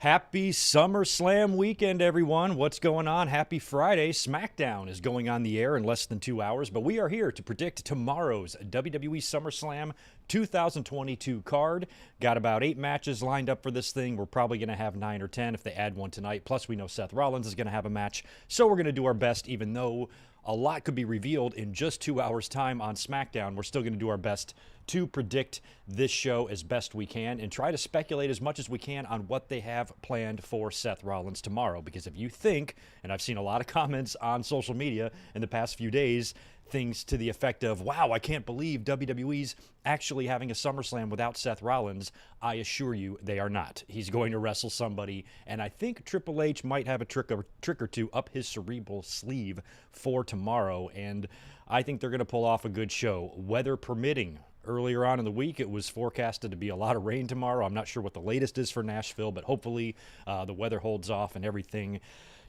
Happy SummerSlam weekend, everyone. What's going on? Happy Friday. SmackDown is going on the air in less than 2 hours, but we are here to predict tomorrow's WWE SummerSlam 2022 card. Got about 8 matches lined up for this thing. We're probably going to have 9 or 10 if they add one tonight. Plus, we know Seth Rollins is going to have a match, so we're going to do our best, even though a lot could be revealed in just 2 hours' time on SmackDown. We're still going to do our best to predict this show as best we can and try to speculate as much as we can on what they have planned for Seth Rollins tomorrow. Because if you think, and I've seen a lot of comments on social media in the past few days, things to the effect of, wow, I can't believe WWE's actually having a SummerSlam without Seth Rollins. I assure you they are not. He's going to wrestle somebody, and I think Triple H might have a trick or two up his cerebral sleeve for tomorrow, and I think they're going to pull off a good show, weather permitting. Earlier on in the week, it was forecasted to be a lot of rain tomorrow. I'm not sure what the latest is for Nashville, but hopefully the weather holds off and everything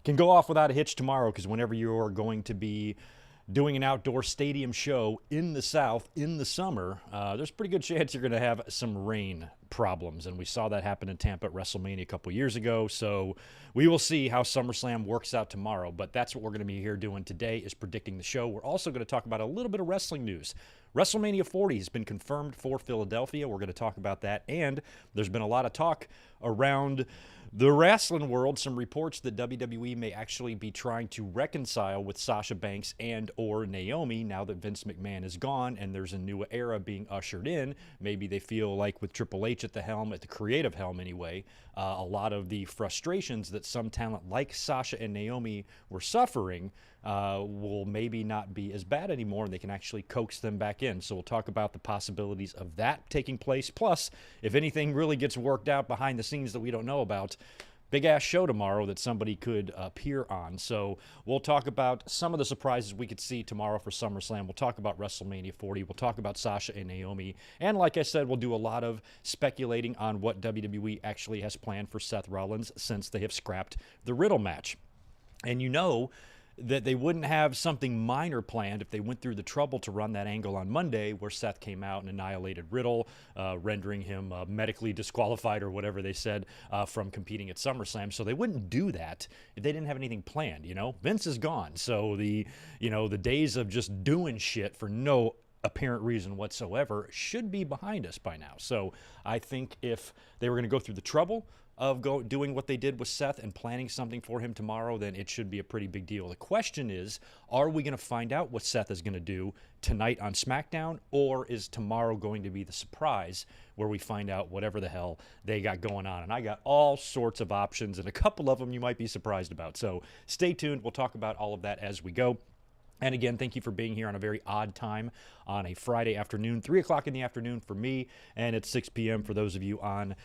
can go off without a hitch tomorrow, because whenever you're going to be doing an outdoor stadium show in the South in the summer, there's a pretty good chance you're going to have some rain problems. And we saw that happen in Tampa at WrestleMania a couple years ago. So we will see how SummerSlam works out tomorrow. But that's what we're going to be here doing today, is predicting the show. We're also going to talk about a little bit of wrestling news. WrestleMania 40 has been confirmed for Philadelphia. We're going to talk about that. And there's been a lot of talk around the wrestling world, some reports that WWE may actually be trying to reconcile with Sasha Banks and or Naomi now that Vince McMahon is gone and there's a new era being ushered in. Maybe they feel like with Triple H at the helm, at the creative helm anyway, a lot of the frustrations that some talent like Sasha and Naomi were suffering will maybe not be as bad anymore, and they can actually coax them back in. So we'll talk about the possibilities of that taking place. Plus, if anything really gets worked out behind the scenes that we don't know about, big-ass show tomorrow that somebody could appear on. So we'll talk about some of the surprises we could see tomorrow for SummerSlam. We'll talk about WrestleMania 40. We'll talk about Sasha and Naomi. And like I said, we'll do a lot of speculating on what WWE actually has planned for Seth Rollins since they have scrapped the Riddle match. And you know that they wouldn't have something minor planned if they went through the trouble to run that angle on Monday where Seth came out and annihilated Riddle, rendering him medically disqualified or whatever they said from competing at SummerSlam. So they wouldn't do that if they didn't have anything planned, you know? Vince is gone. So the days of just doing shit for no apparent reason whatsoever should be behind us by now. So I think if they were going to go through the trouble of doing what they did with Seth and planning something for him tomorrow, then it should be a pretty big deal. The question is, are we going to find out what Seth is going to do tonight on SmackDown, or is tomorrow going to be the surprise where we find out whatever the hell they got going on? And I got all sorts of options, and a couple of them you might be surprised about. So stay tuned. We'll talk about all of that as we go. And again, thank you for being here on a very odd time on a Friday afternoon, 3 o'clock in the afternoon for me, and it's 6 p.m. for those of you on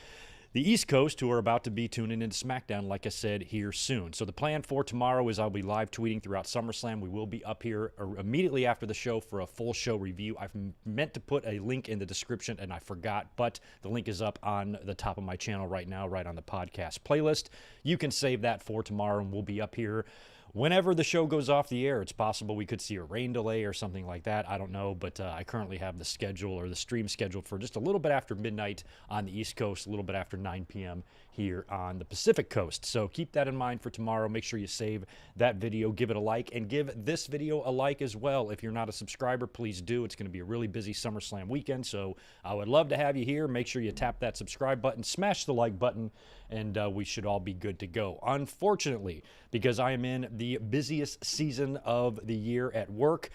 the East Coast who are about to be tuning into SmackDown, like I said, here soon. So the plan for tomorrow is I'll be live tweeting throughout SummerSlam. We will be up here immediately after the show for a full show review. I've meant to put a link in the description, and I forgot, but the link is up on the top of my channel right now, right on the podcast playlist. You can save that for tomorrow, and we'll be up here whenever the show goes off the air. It's possible we could see a rain delay or something like that. I don't know, but I currently have the schedule or the stream scheduled for just a little bit after midnight on the East Coast, a little bit after 9 p.m. here on the Pacific Coast. So keep that in mind for tomorrow. Make sure you save that video, give it a like, and give this video a like as well. If you're not a subscriber, please do. It's going to be a really busy SummerSlam weekend, so I would love to have you here. Make sure you tap that subscribe button, smash the like button, and we should all be good to go. Unfortunately, because I am in the busiest season of the year at work,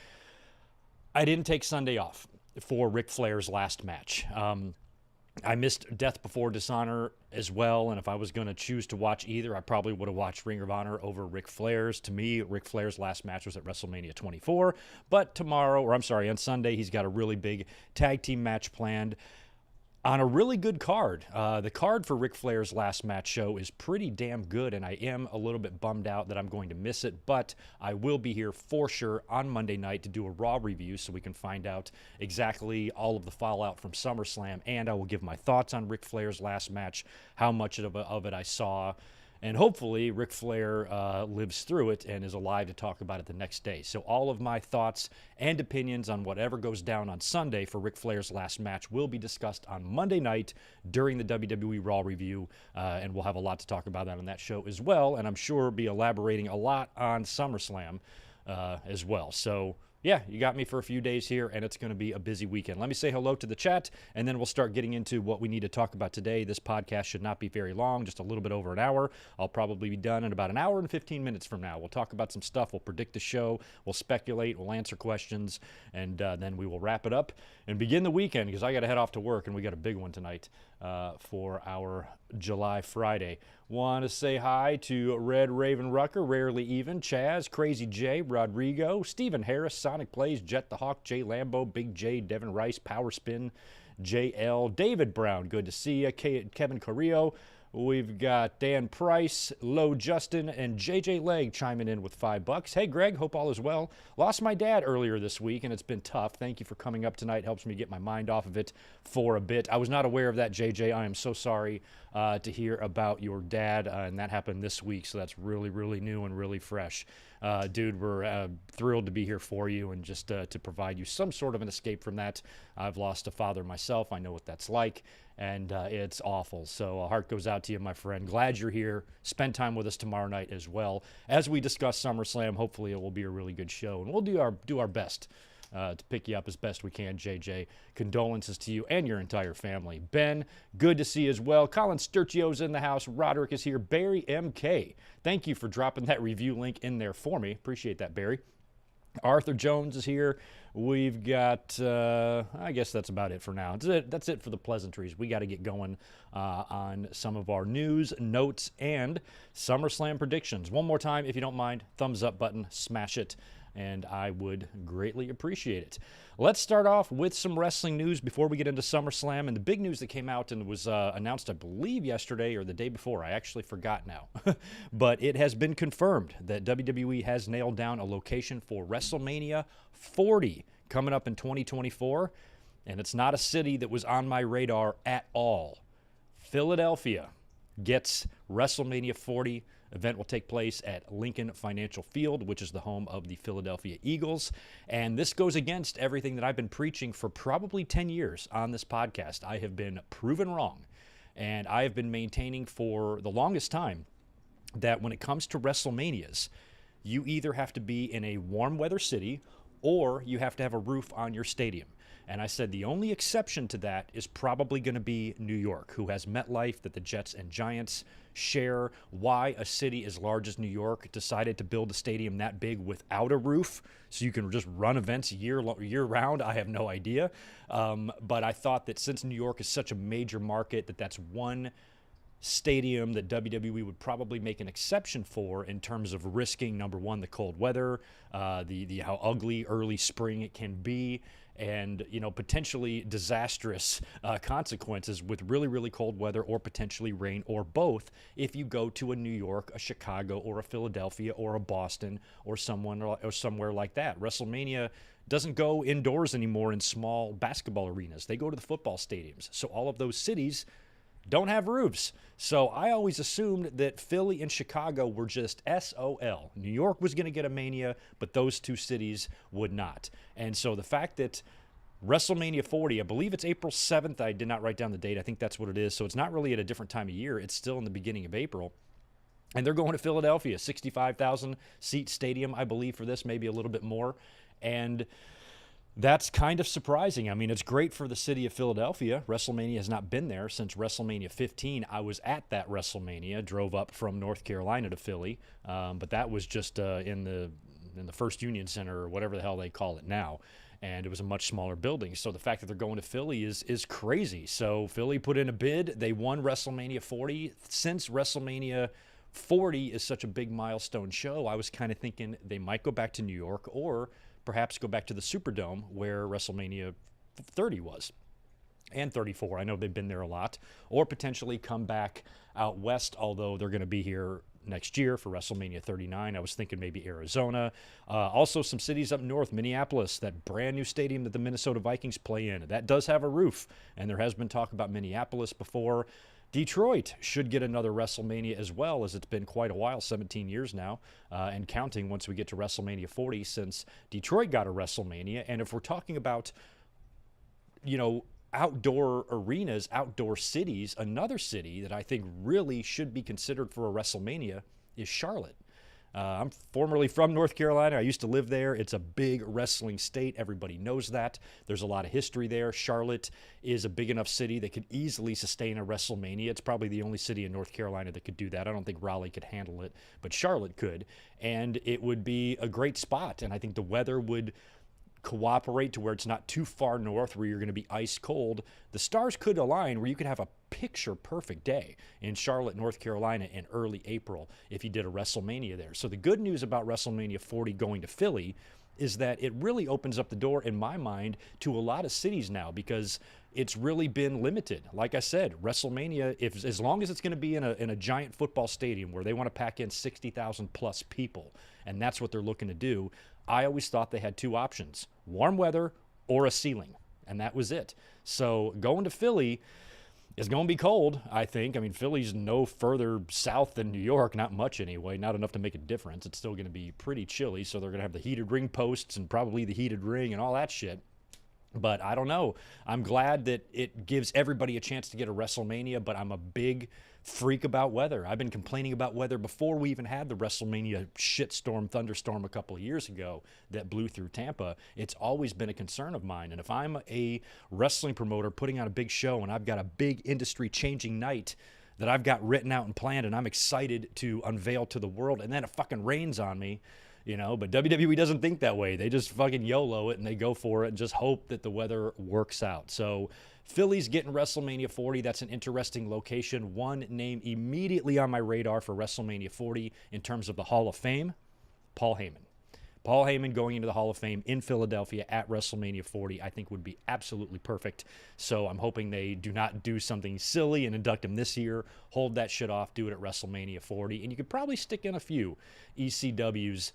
I didn't take Sunday off for Ric Flair's last match. I missed Death Before Dishonor as well, and if I was going to choose to watch either, I probably would have watched Ring of Honor over Ric Flair's. To me, Ric Flair's last match was at WrestleMania 24, but on Sunday, he's got a really big tag team match planned on a really good card. The card for Ric Flair's last match show is pretty damn good, and I am a little bit bummed out that I'm going to miss it, but I will be here for sure on Monday night to do a Raw review so we can find out exactly all of the fallout from SummerSlam, and I will give my thoughts on Ric Flair's last match, how much of it I saw, And hopefully Ric Flair lives through it and is alive to talk about it the next day. So all of my thoughts and opinions on whatever goes down on Sunday for Ric Flair's last match will be discussed on Monday night during the WWE Raw review, and we'll have a lot to talk about that on that show as well, and I'm sure be elaborating a lot on SummerSlam as well. So yeah, you got me for a few days here, and it's going to be a busy weekend. Let me say hello to the chat, and then we'll start getting into what we need to talk about today. This podcast should not be very long, just a little bit over an hour. I'll probably be done in about an hour and 15 minutes from now. We'll talk about some stuff. We'll predict the show. We'll speculate. We'll answer questions, and then we will wrap it up and begin the weekend, because I got to head off to work, and we got a big one tonight for our July Friday. Want to say hi to Red Raven Rucker, Rarely Even, Chaz, Crazy J, Rodrigo, Stephen Harris, Sonic Plays, Jet the Hawk, Jay Lambo, Big J, Devin Rice, Power Spin, JL, David Brown, good to see you, Kevin Carrillo. We've got Dan Price, Low Justin, and JJ Legg chiming in with $5. Hey, Greg, hope all is well. Lost my dad earlier this week, and it's been tough. Thank you for coming up tonight. Helps me get my mind off of it for a bit. I was not aware of that, JJ. I am so sorry to hear about your dad, and that happened this week, so that's really, really new and really fresh. Dude, we're thrilled to be here for you and just to provide you some sort of an escape from that. I've lost a father myself. I know what that's like, and it's awful. So a heart goes out to you, my friend. Glad you're here. Spend time with us tomorrow night as well as we discuss SummerSlam. Hopefully it will be a really good show, and we'll do our best to pick you up as best we can, JJ. Condolences to you and your entire family. Ben, good to see you as well. Colin Sturchio's in the house. Roderick is here. Barry MK, thank you for dropping that review link in there for me. Appreciate that, Barry. Arthur Jones is here. We've got, I guess that's about it for now. That's it for the pleasantries. We got to get going on some of our news, notes, and SummerSlam predictions. One more time, if you don't mind, thumbs up button, smash it, and I would greatly appreciate it. Let's start off with some wrestling news before we get into SummerSlam. And the big news that came out and was announced, I believe, yesterday or the day before. I actually forgot now. But it has been confirmed that WWE has nailed down a location for WrestleMania 40 coming up in 2024. And it's not a city that was on my radar at all. Philadelphia gets WrestleMania 40. Event will take place at Lincoln Financial Field, which is the home of the Philadelphia Eagles. And this goes against everything that I've been preaching for probably 10 years on this podcast. I have been proven wrong. And I have been maintaining for the longest time that when it comes to WrestleManias, you either have to be in a warm weather city or you have to have a roof on your stadium. And I said the only exception to that is probably going to be New York, who has MetLife that the Jets and Giants share. Why a city as large as New York decided to build a stadium that big without a roof so you can just run events year round, I have no idea. But I thought that since New York is such a major market, that's one stadium that WWE would probably make an exception for in terms of risking, number one, the cold weather, the how ugly early spring it can be, and potentially disastrous consequences with really, really cold weather or potentially rain or both if you go to a New York, a Chicago, or a Philadelphia, or a Boston, or somewhere like that. WrestleMania doesn't go indoors anymore in small basketball arenas. They go to the football stadiums. So all of those cities don't have roofs. So I always assumed that Philly and Chicago were just SOL. New York was going to get a Mania, but those two cities would not. And so the fact that WrestleMania 40, I believe it's April 7th. I did not write down the date. I think that's what it is. So it's not really at a different time of year. It's still in the beginning of April. And they're going to Philadelphia, 65,000 seat stadium, I believe, for this, maybe a little bit more. And that's kind of surprising. I mean, it's great for the city of Philadelphia. WrestleMania has not been there since WrestleMania 15. I was at that WrestleMania, drove up from North Carolina to Philly, but that was just in the First Union Center or whatever the hell they call it now, and it was a much smaller building. So the fact that they're going to Philly is crazy. So Philly put in a bid. They won WrestleMania 40. Since WrestleMania 40 is such a big milestone show, I was kind of thinking they might go back to New York or perhaps go back to the Superdome where WrestleMania 30 was, and 34. I know they've been there a lot. Or potentially come back out west, although they're going to be here next year for WrestleMania 39. I was thinking maybe Arizona. Also some cities up north, Minneapolis, that brand new stadium that the Minnesota Vikings play in. That does have a roof, and there has been talk about Minneapolis before. Detroit should get another WrestleMania as well, as it's been quite a while, 17 years now, and counting once we get to WrestleMania 40 since Detroit got a WrestleMania. And if we're talking about, outdoor arenas, outdoor cities, another city that I think really should be considered for a WrestleMania is Charlotte. I'm formerly from North Carolina. I used to live there. It's a big wrestling state. Everybody knows that. There's a lot of history there. Charlotte is a big enough city that could easily sustain a WrestleMania. It's probably the only city in North Carolina that could do that. I don't think Raleigh could handle it, but Charlotte could. And it would be a great spot. And I think the weather would cooperate to where it's not too far north where you're going to be ice cold. The stars could align where you could have a picture perfect day in Charlotte, North Carolina in early April if you did a WrestleMania there. So the good news about WrestleMania 40 going to Philly is that it really opens up the door, in my mind, to a lot of cities now, because it's really been limited. Like I said, WrestleMania, as long as it's going to be in a giant football stadium where they want to pack in 60,000 plus people, and that's what they're looking to do, I always thought they had two options: warm weather or a ceiling, and that was it. So going to Philly is going to be cold, I think. I mean, Philly's no further south than New York, not much anyway, not enough to make a difference. It's still going to be pretty chilly, so they're going to have the heated ring posts and probably the heated ring and all that shit. But I don't know. I'm glad that it gives everybody a chance to get a WrestleMania, but I'm a big freak about weather. I've been complaining about weather before we even had the WrestleMania shitstorm, thunderstorm a couple of years ago that blew through Tampa. It's always been a concern of mine. And if I'm a wrestling promoter putting on a big show and I've got a big industry-changing night that I've got written out and planned and I'm excited to unveil to the world, and then it fucking rains on me, but WWE doesn't think that way. They just fucking YOLO it and they go for it and just hope that the weather works out. So Philly's getting WrestleMania 40. That's an interesting location. One name immediately on my radar for WrestleMania 40 in terms of the Hall of Fame: Paul Heyman. Paul Heyman going into the Hall of Fame in Philadelphia at WrestleMania 40, I think would be absolutely perfect. So I'm hoping they do not do something silly and induct him this year. Hold that shit off, do it at WrestleMania 40. And you could probably stick in a few ECW's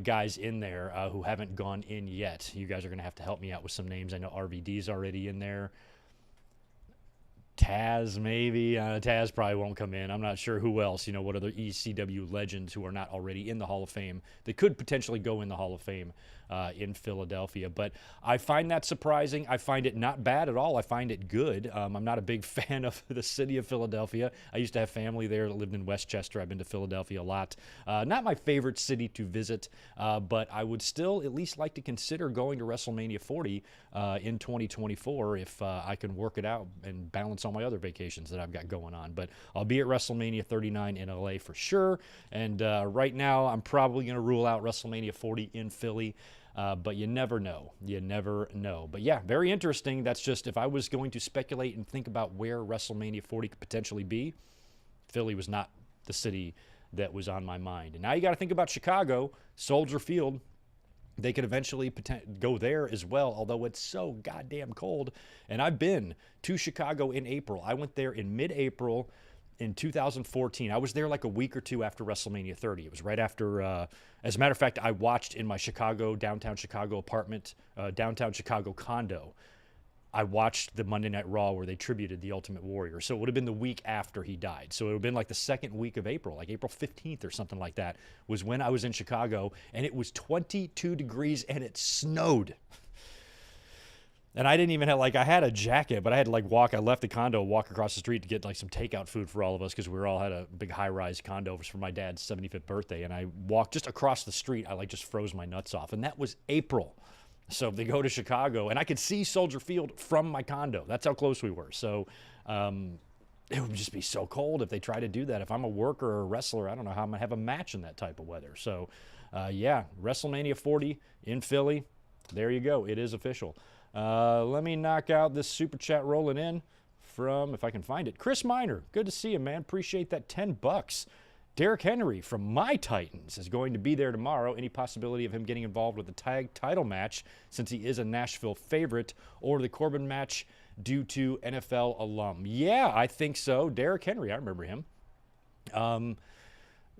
guys in there who haven't gone in yet. You guys are going to have to help me out with some names. I know RVD's already in there. Taz, maybe. Taz probably won't come in. I'm not sure who else. What other ECW legends who are not already in the Hall of Fame that could potentially go in the Hall of Fame in Philadelphia. But I find that surprising. I find it not bad at all. I find it good. I'm not a big fan of the city of Philadelphia. I used to have family there that lived in Westchester. I've been to Philadelphia a lot. Not my favorite city to visit, but I would still at least like to consider going to WrestleMania 40 in 2024 if I can work it out and balance all my other vacations that I've got going on. But I'll be at WrestleMania 39 in LA for sure. And right now, I'm probably going to rule out WrestleMania 40 in Philly. But you never know. You never know. But yeah, very interesting. That's just, if I was going to speculate and think about where WrestleMania 40 could potentially be, Philly was not the city that was on my mind. And now you got to think about Chicago, Soldier Field. They could eventually go there as well, although it's so goddamn cold. And I've been to Chicago in April. I went there in mid-April in 2014. I was there like a week or two after WrestleMania 30. It was right after, as a matter of fact, I watched in my downtown Chicago apartment, downtown Chicago condo. I watched the Monday Night Raw where they tributed the Ultimate Warrior. So it would have been the week after he died. So it would have been like the second week of April, like April 15th or something like that, was when I was in Chicago, and it was 22 degrees and it snowed. And I didn't even have, I had a jacket, but I had to I left the condo, walk across the street to get some takeout food for all of us because we all had a big high-rise condo. It was for my dad's 75th birthday. And I walked just across the street. I just froze my nuts off. And that was April. So if they go to Chicago, and I could see Soldier Field from my condo. That's how close we were. So it would just be so cold if they try to do that. If I'm a worker or a wrestler, I don't know how I'm going to have a match in that type of weather. So, yeah, WrestleMania 40 in Philly. There you go. It is official. Let me knock out this super chat rolling in from, if I can find it, Chris Miner. Good to see you, man. Appreciate that $10. Derrick Henry from my Titans is going to be there tomorrow. Any possibility of him getting involved with the tag title match since he is a Nashville favorite, or the Corbin match due to NFL alum? Yeah, I think so. Derrick Henry, I remember him.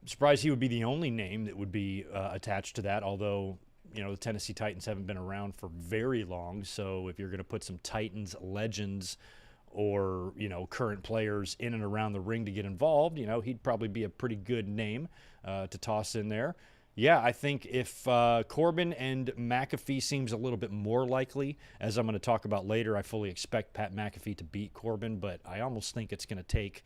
Surprised he would be the only name that would be attached to that, although the Tennessee Titans haven't been around for very long. So if you're going to put some Titans legends or, current players in and around the ring to get involved, he'd probably be a pretty good name to toss in there. Yeah, I think if Corbin and McAfee seems a little bit more likely, as I'm going to talk about later, I fully expect Pat McAfee to beat Corbin, but I almost think it's going to take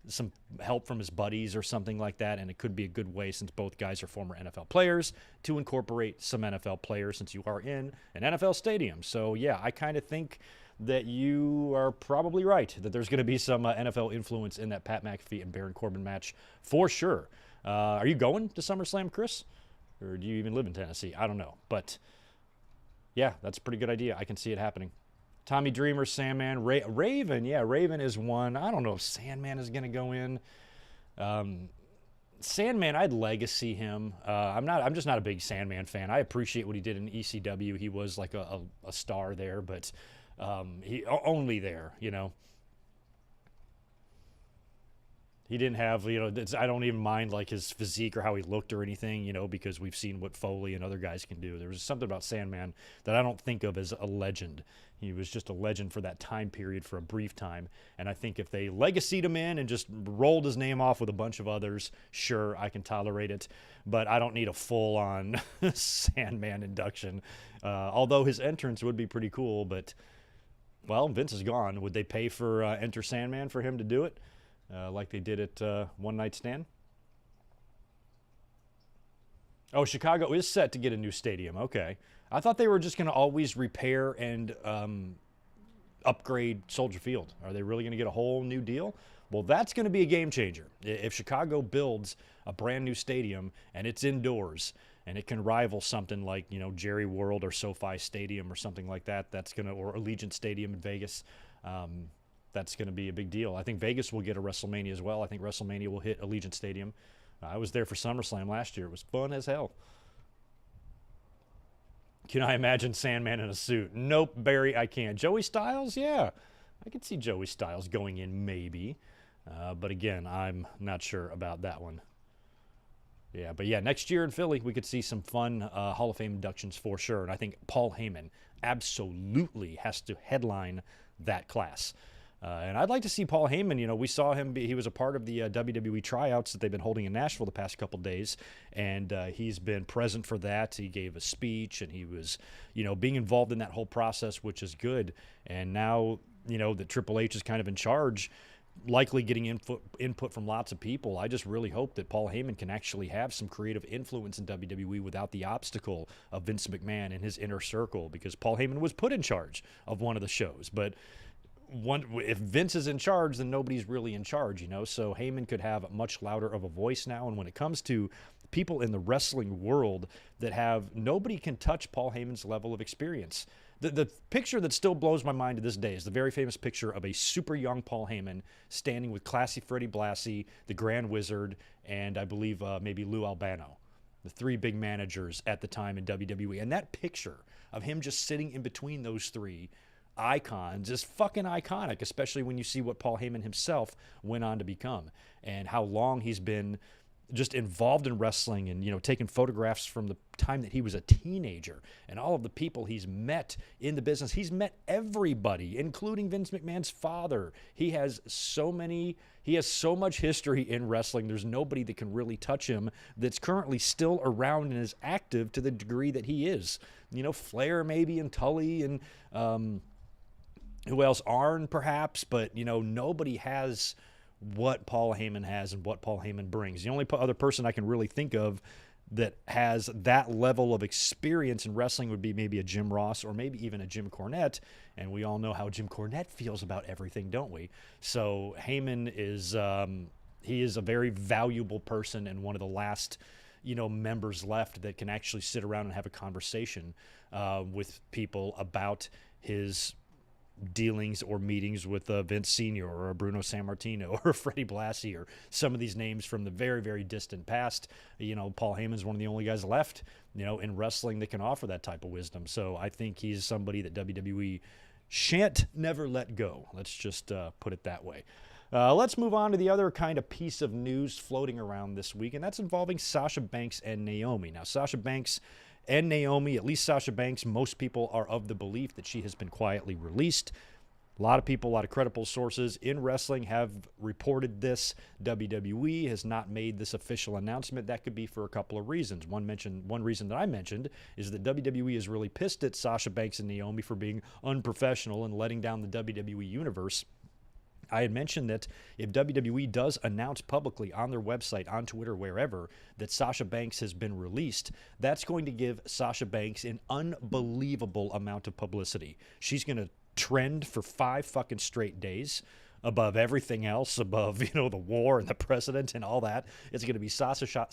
some help from his buddies or something like that, and it could be a good way, since both guys are former NFL players, to incorporate some NFL players since you are in an NFL stadium. So, yeah, I kind of think that you are probably right, that there's going to be some NFL influence in that Pat McAfee and Baron Corbin match for sure. Are you going to SummerSlam, Chris? Or do you even live in Tennessee? I don't know. But, yeah, that's a pretty good idea. I can see it happening. Tommy Dreamer, Sandman, Raven. Yeah, Raven is one. I don't know if Sandman is going to go in. Sandman, I'd legacy him. I'm just not a big Sandman fan. I appreciate what he did in ECW. He was like a star there, but he only there, He didn't have, I don't even mind like his physique or how he looked or anything, because we've seen what Foley and other guys can do. There was something about Sandman that I don't think of as a legend. He was just a legend for that time period for a brief time. And I think if they legacied him in and just rolled his name off with a bunch of others, sure, I can tolerate it. But I don't need a full-on Sandman induction. Although his entrance would be pretty cool, but, well, Vince is gone. Would they pay for Enter Sandman for him to do it? Like they did at One Night Stand. Oh, Chicago is set to get a new stadium. Okay. I thought they were just going to always repair and upgrade Soldier Field. Are they really going to get a whole new deal? Well, that's going to be a game changer. If Chicago builds a brand new stadium and it's indoors and it can rival something like, Jerry World or SoFi Stadium or something like that, or Allegiant Stadium in Vegas, that's going to be a big deal. I think Vegas will get a WrestleMania as well. I think WrestleMania will hit Allegiant Stadium. I was there for SummerSlam last year. It was fun as hell. Can I imagine Sandman in a suit? Nope, Barry, I can't. Joey Styles? Yeah. I could see Joey Styles going in maybe. But again, I'm not sure about that one. Yeah, but yeah, next year in Philly, we could see some fun Hall of Fame inductions for sure. And I think Paul Heyman absolutely has to headline that class. And I'd like to see Paul Heyman. We saw him. He was a part of the WWE tryouts that they've been holding in Nashville the past couple days, and he's been present for that. He gave a speech, and he was, being involved in that whole process, which is good. And now, that Triple H is kind of in charge, likely getting input from lots of people. I just really hope that Paul Heyman can actually have some creative influence in WWE without the obstacle of Vince McMahon and his inner circle, because Paul Heyman was put in charge of one of the shows, but if Vince is in charge, then nobody's really in charge, So Heyman could have much louder of a voice now. And when it comes to people in the wrestling world nobody can touch Paul Heyman's level of experience. The picture that still blows my mind to this day is the very famous picture of a super young Paul Heyman standing with classy Freddie Blassie, the Grand Wizard, and I believe maybe Lou Albano, the three big managers at the time in WWE. And that picture of him just sitting in between those three icons is fucking iconic, especially when you see what Paul Heyman himself went on to become and how long he's been just involved in wrestling and, taking photographs from the time that he was a teenager and all of the people he's met in the business. He's met everybody, including Vince McMahon's father. He has so much history in wrestling. There's nobody that can really touch him that's currently still around and is active to the degree that he is. Flair maybe and Tully and, who else? Arn, perhaps, but, nobody has what Paul Heyman has and what Paul Heyman brings. The only other person I can really think of that has that level of experience in wrestling would be maybe a Jim Ross or maybe even a Jim Cornette, and we all know how Jim Cornette feels about everything, don't we? So Heyman is he is a very valuable person and one of the last members left that can actually sit around and have a conversation with people about his dealings or meetings with Vince Sr. or Bruno Sammartino or Freddie Blassie or some of these names from the very, very distant past. Paul Heyman's one of the only guys left, in wrestling that can offer that type of wisdom. So I think he's somebody that WWE shan't never let go. Let's just put it that way. Let's move on to the other kind of piece of news floating around this week, and that's involving Sasha Banks and Naomi. Now, Sasha Banks and Naomi, at least Sasha Banks, most people are of the belief that she has been quietly released. A lot of people, a lot of credible sources in wrestling have reported this. WWE has not made this official announcement. That could be for a couple of reasons. One reason that I mentioned is that WWE is really pissed at Sasha Banks and Naomi for being unprofessional and letting down the WWE universe. I had mentioned that if WWE does announce publicly on their website, on Twitter, wherever, that Sasha Banks has been released, that's going to give Sasha Banks an unbelievable amount of publicity. She's going to trend for 5 fucking straight days above everything else, above, the war and the president and all that. It's going to be Sasha.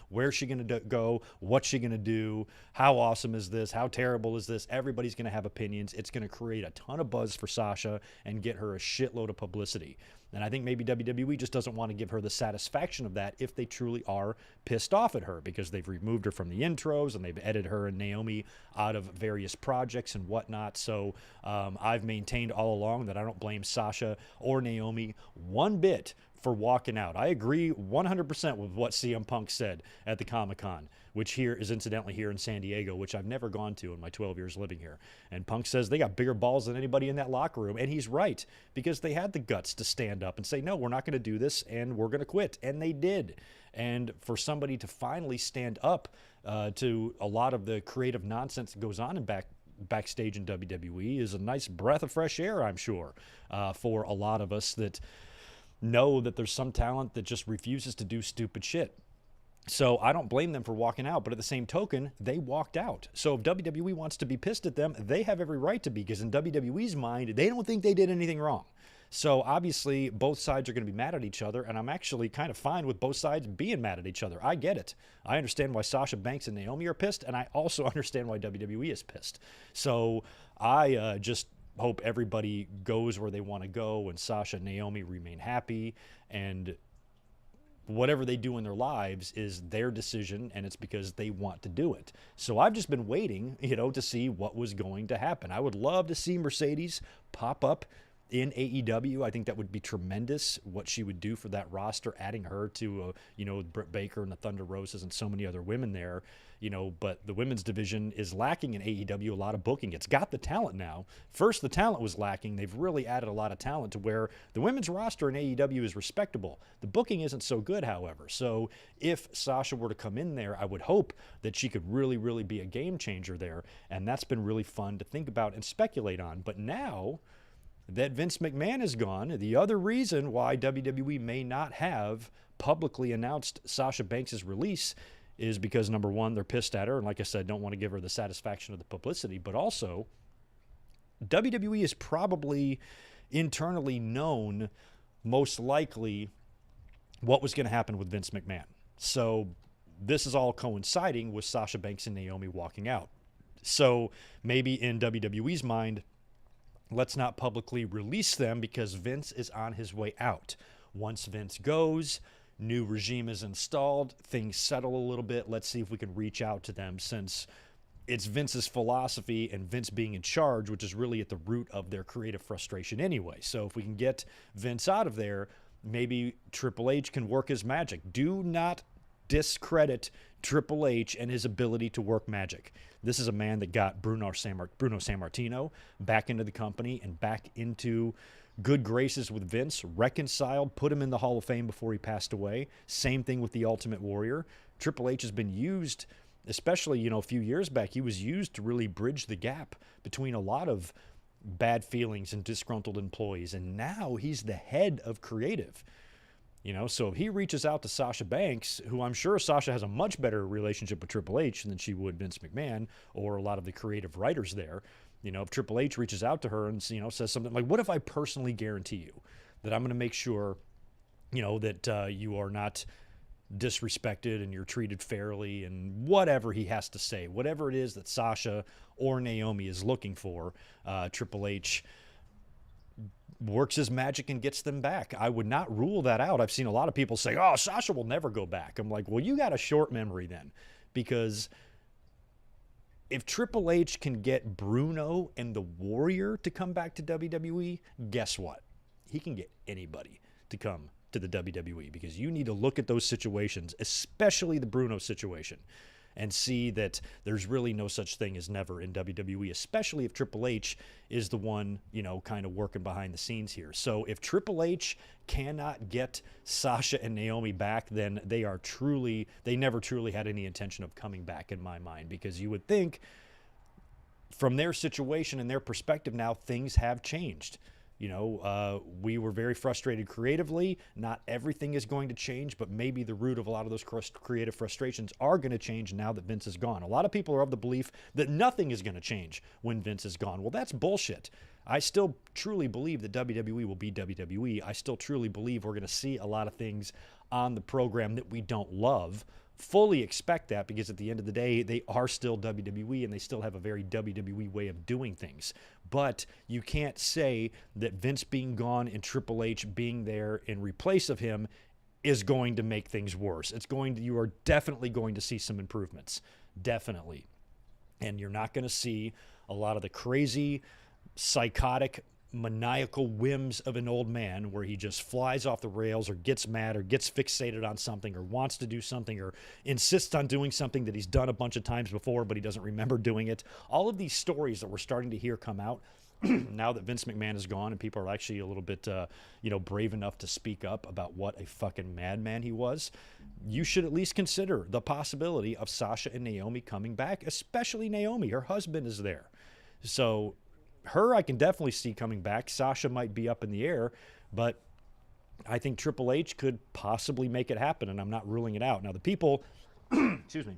Where's she going to go? What's she going to do? How awesome is this? How terrible is this? Everybody's going to have opinions. It's going to create a ton of buzz for Sasha and get her a shitload of publicity. And I think maybe WWE just doesn't want to give her the satisfaction of that if they truly are pissed off at her, because they've removed her from the intros and they've edited her and Naomi out of various projects and whatnot. So I've maintained all along that I don't blame Sasha or Naomi one bit for walking out. I agree 100% with what CM Punk said at the Comic-Con, which here is incidentally here in San Diego, which I've never gone to in my 12 years living here. And Punk says they got bigger balls than anybody in that locker room. And he's right, because they had the guts to stand up and say, no, we're not going to do this and we're going to quit. And they did. And for somebody to finally stand up to a lot of the creative nonsense that goes on in backstage in WWE is a nice breath of fresh air, I'm sure, for a lot of us that know that there's some talent that just refuses to do stupid shit. So I don't blame them for walking out, but at the same token, they walked out. So if WWE wants to be pissed at them, they have every right to be, because in WWE's mind, they don't think they did anything wrong. So obviously, both sides are going to be mad at each other, and I'm actually kind of fine with both sides being mad at each other. I get it. I understand why Sasha Banks and Naomi are pissed, and I also understand why WWE is pissed. So I just hope everybody goes where they want to go, and Sasha and Naomi remain happy, and whatever they do in their lives is their decision, and it's because they want to do it. So I've just been waiting, to see what was going to happen. I would love to see Mercedes pop up in AEW. I think that would be tremendous, what she would do for that roster, adding her to, Britt Baker and the Thunder Roses and so many other women there, but the women's division is lacking in AEW a lot of booking. It's got the talent now. First, the talent was lacking. They've really added a lot of talent to where the women's roster in AEW is respectable. The booking isn't so good, however. So if Sasha were to come in there, I would hope that she could really, really be a game changer there. And that's been really fun to think about and speculate on. But now that Vince McMahon is gone, the other reason why WWE may not have publicly announced Sasha Banks' release is because, number one, they're pissed at her, and like I said, don't want to give her the satisfaction of the publicity, but also WWE is probably internally known, most likely, what was going to happen with Vince McMahon. So this is all coinciding with Sasha Banks and Naomi walking out. So maybe in WWE's mind, let's not publicly release them because Vince is on his way out. Once Vince goes, new regime is installed, things settle a little bit. Let's see if we can reach out to them, since it's Vince's philosophy and Vince being in charge, which is really at the root of their creative frustration anyway. So if we can get Vince out of there, maybe Triple H can work his magic. Do not discredit Triple H and his ability to work magic. This is a man that got Bruno Sammartino back into the company and back into good graces with Vince, reconciled, put him in the Hall of Fame before he passed away. Same thing with the Ultimate Warrior. Triple H has been used, especially, a few years back, he was used to really bridge the gap between a lot of bad feelings and disgruntled employees. And now he's the head of creative. So if he reaches out to Sasha Banks, who I'm sure Sasha has a much better relationship with Triple H than she would Vince McMahon or a lot of the creative writers there. If Triple H reaches out to her and, says something like, what if I personally guarantee you that I'm going to make sure, that you are not disrespected and you're treated fairly, and whatever he has to say, whatever it is that Sasha or Naomi is looking for, Triple H works his magic and gets them back. I would not rule that out. I've seen a lot of people say, oh, Sasha will never go back. I'm like, well, you got a short memory then, because if Triple H can get Bruno and the Warrior to come back to WWE, guess what? He can get anybody to come to the WWE, because you need to look at those situations, especially the Bruno situation. and see that there's really no such thing as never in WWE, especially if Triple H is the one, kind of working behind the scenes here. So if Triple H cannot get Sasha and Naomi back, then they never truly had any intention of coming back in my mind, because you would think from their situation and their perspective now, things have changed. We were very frustrated creatively. Not everything is going to change, but maybe the root of a lot of those creative frustrations are going to change now that Vince is gone. A lot of people are of the belief that nothing is going to change when Vince is gone. Well, that's bullshit. I still truly believe that WWE will be WWE. I still truly believe we're going to see a lot of things on the program that we don't love. Fully expect that, because at the end of the day, they are still WWE and they still have a very WWE way of doing things. But you can't say that Vince being gone and Triple H being there in replace of him is going to make things worse. You are definitely going to see some improvements. Definitely. And you're not going to see a lot of the crazy, psychotic, maniacal whims of an old man where he just flies off the rails or gets mad or gets fixated on something or wants to do something or insists on doing something that he's done a bunch of times before but he doesn't remember doing it. All of these stories that we're starting to hear come out now that Vince McMahon is gone and people are actually a little bit brave enough to speak up about what a fucking madman he was, you should at least consider the possibility of Sasha and Naomi coming back, especially Naomi. Her husband is there. So her I can definitely see coming back. Sasha might be up in the air, but I think Triple H could possibly make it happen, and I'm not ruling it out. Now, the people, excuse me,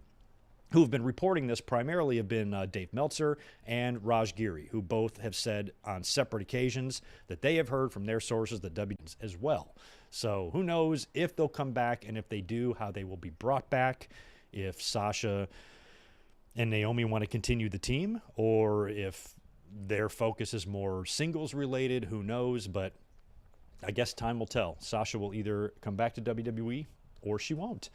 who have been reporting this primarily have been Dave Meltzer and Raj Giri, who both have said on separate occasions that they have heard from their sources that W as well. So who knows if they'll come back, and if they do, how they will be brought back, if Sasha and Naomi want to continue the team, or if their focus is more singles related, who knows, but I guess time will tell. Sasha will either come back to WWE or she won't.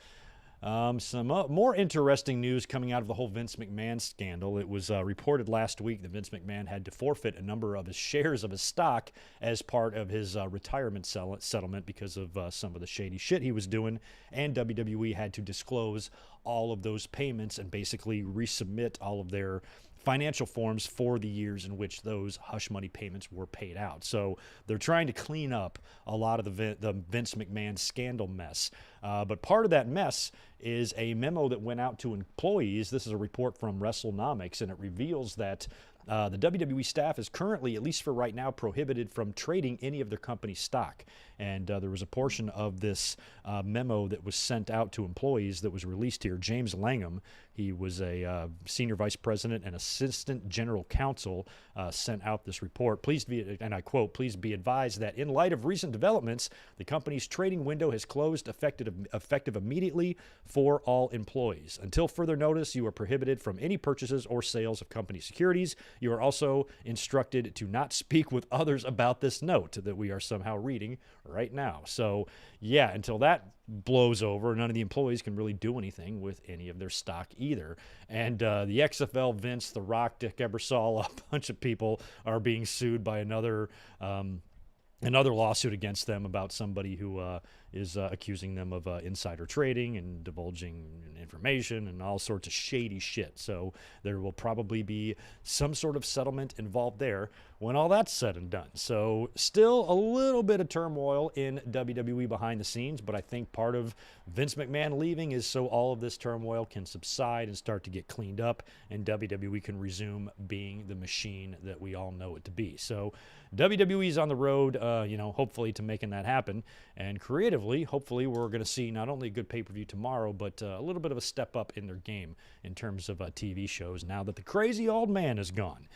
Some more interesting news coming out of the whole Vince McMahon scandal. It was reported last week that Vince McMahon had to forfeit a number of his shares of his stock as part of his retirement settlement because of some of the shady shit he was doing, and WWE had to disclose all of those payments and basically resubmit all of their financial forms for the years in which those hush money payments were paid out. So they're trying to clean up a lot of the Vince McMahon scandal mess. But part of that mess is a memo that went out to employees. This is a report from WrestleNomics, and it reveals that the WWE staff is currently, at least for right now, prohibited from trading any of their company stock. And there was a portion of this memo that was sent out to employees that was released here. James Langham, he was a senior vice president and assistant general counsel, sent out this report. Please be, and I quote, "Please be advised that in light of recent developments, the company's trading window has closed effective immediately for all employees. Until further notice, you are prohibited from any purchases or sales of company securities. You are also instructed to not speak with others about this note," that we are somehow reading right now. So, yeah, until that blows over, none of the employees can really do anything with any of their stock either. And the XFL, Vince, The Rock, Dick Ebersol, a bunch of people are being sued by another lawsuit against them about somebody who is accusing them of insider trading and divulging information and all sorts of shady shit. So there will probably be some sort of settlement involved there when all that's said and done. So still a little bit of turmoil in WWE behind the scenes, but I think part of Vince McMahon leaving is so all of this turmoil can subside and start to get cleaned up, and WWE can resume being the machine that we all know it to be. So WWE's on the road, hopefully to making that happen. And creatively, hopefully we're going to see not only a good pay-per-view tomorrow, but a little bit of a step up in their game in terms of TV shows now that the crazy old man is gone.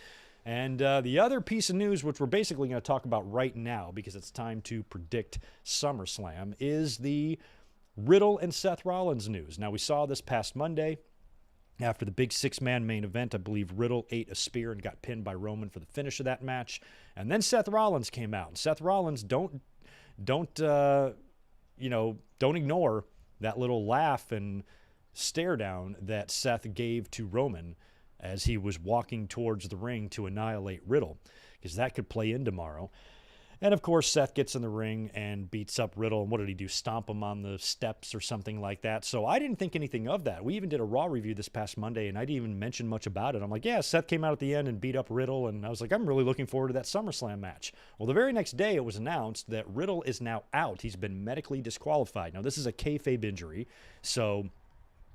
And the other piece of news, which we're basically going to talk about right now because it's time to predict SummerSlam, is the Riddle and Seth Rollins news. Now, we saw this past Monday. After the big six-man main event, I believe Riddle ate a spear and got pinned by Roman for the finish of that match. And then Seth Rollins came out. And Seth Rollins, don't ignore that little laugh and stare down that Seth gave to Roman as he was walking towards the ring to annihilate Riddle, because that could play in tomorrow. And, of course, Seth gets in the ring and beats up Riddle. And what did he do? Stomp him on the steps or something like that. So I didn't think anything of that. We even did a Raw review this past Monday, and I didn't even mention much about it. I'm like, yeah, Seth came out at the end and beat up Riddle. And I was like, I'm really looking forward to that SummerSlam match. Well, the very next day, it was announced that Riddle is now out. He's been medically disqualified. Now, this is a kayfabe injury, so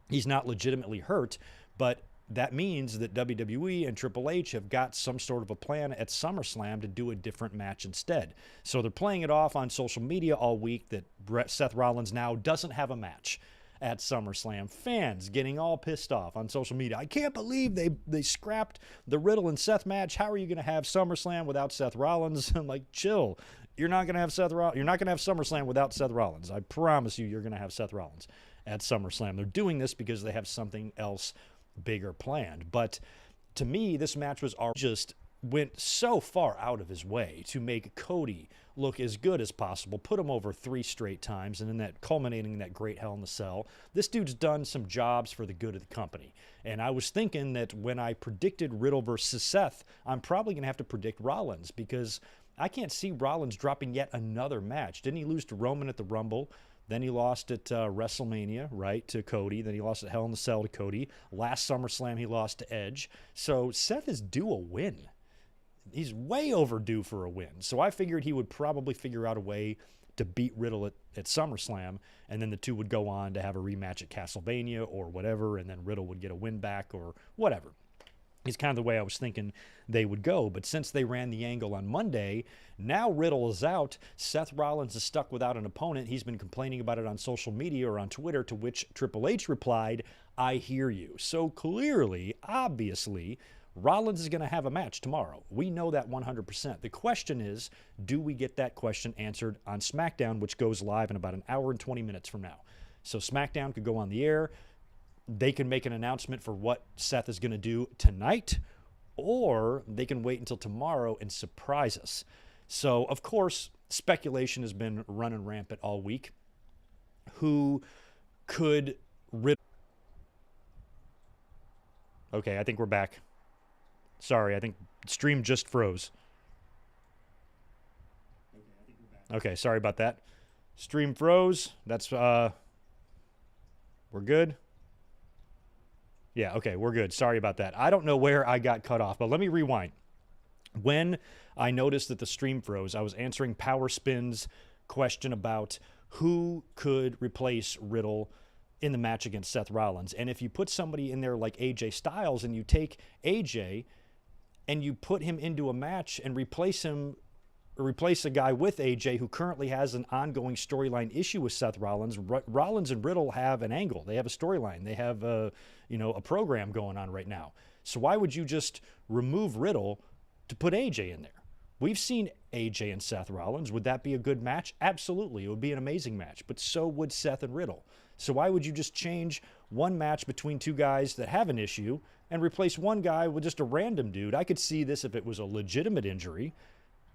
he's not legitimately hurt, but that means that WWE and Triple H have got some sort of a plan at SummerSlam to do a different match instead. So they're playing it off on social media all week that Seth Rollins now doesn't have a match at SummerSlam. Fans getting all pissed off on social media. I can't believe they scrapped the Riddle and Seth match. How are you going to have SummerSlam without Seth Rollins? I'm like, chill. You're not going to have You're not going to have SummerSlam without Seth Rollins. I promise you're going to have Seth Rollins at SummerSlam. They're doing this because they have something else bigger planned. But to me, this match was just went so far out of his way to make Cody look as good as possible, put him over 3 straight times, and then that culminating in that great Hell in the Cell. This dude's done some jobs for the good of the company. And I was thinking that when I predicted Riddle versus Seth, I'm probably going to have to predict Rollins, because I can't see Rollins dropping yet another match. Didn't he lose to Roman at the Rumble? Then he lost at WrestleMania, right, to Cody. Then he lost at Hell in the Cell to Cody. Last SummerSlam, he lost to Edge. So Seth is due a win. He's way overdue for a win. So I figured he would probably figure out a way to beat Riddle at SummerSlam, and then the two would go on to have a rematch at Castlevania or whatever, and then Riddle would get a win back or whatever. Is kind of the way I was thinking they would go. But since they ran the angle on Monday, now Riddle is out. Seth Rollins is stuck without an opponent. He's been complaining about it on social media or on Twitter, to which Triple H replied, I hear you. So clearly, obviously, Rollins is going to have a match tomorrow. We know that 100%. The question is, do we get that question answered on SmackDown, which goes live in about an hour and 20 minutes from now? So SmackDown could go on the air. They can make an announcement for what Seth is going to do tonight, or they can wait until tomorrow and surprise us. So, of course, speculation has been running rampant all week. Who could Okay, I think we're back. Sorry, I think stream just froze. Okay, sorry about that. Stream froze. That's, we're good. Yeah, okay, we're good. Sorry about that. I don't know where I got cut off, but let me rewind. When I noticed that the stream froze, I was answering Power Spin's question about who could replace Riddle in the match against Seth Rollins. And if you put somebody in there like AJ Styles and you take AJ and you put him into a match and replace a guy with AJ who currently has an ongoing storyline issue with Seth Rollins. Rollins and Riddle have an angle. They have a storyline. They have a program going on right now. So why would you just remove Riddle to put AJ in there? We've seen AJ and Seth Rollins. Would that be a good match? Absolutely. It would be an amazing match, but so would Seth and Riddle. So why would you just change one match between two guys that have an issue and replace one guy with just a random dude? I could see this if it was a legitimate injury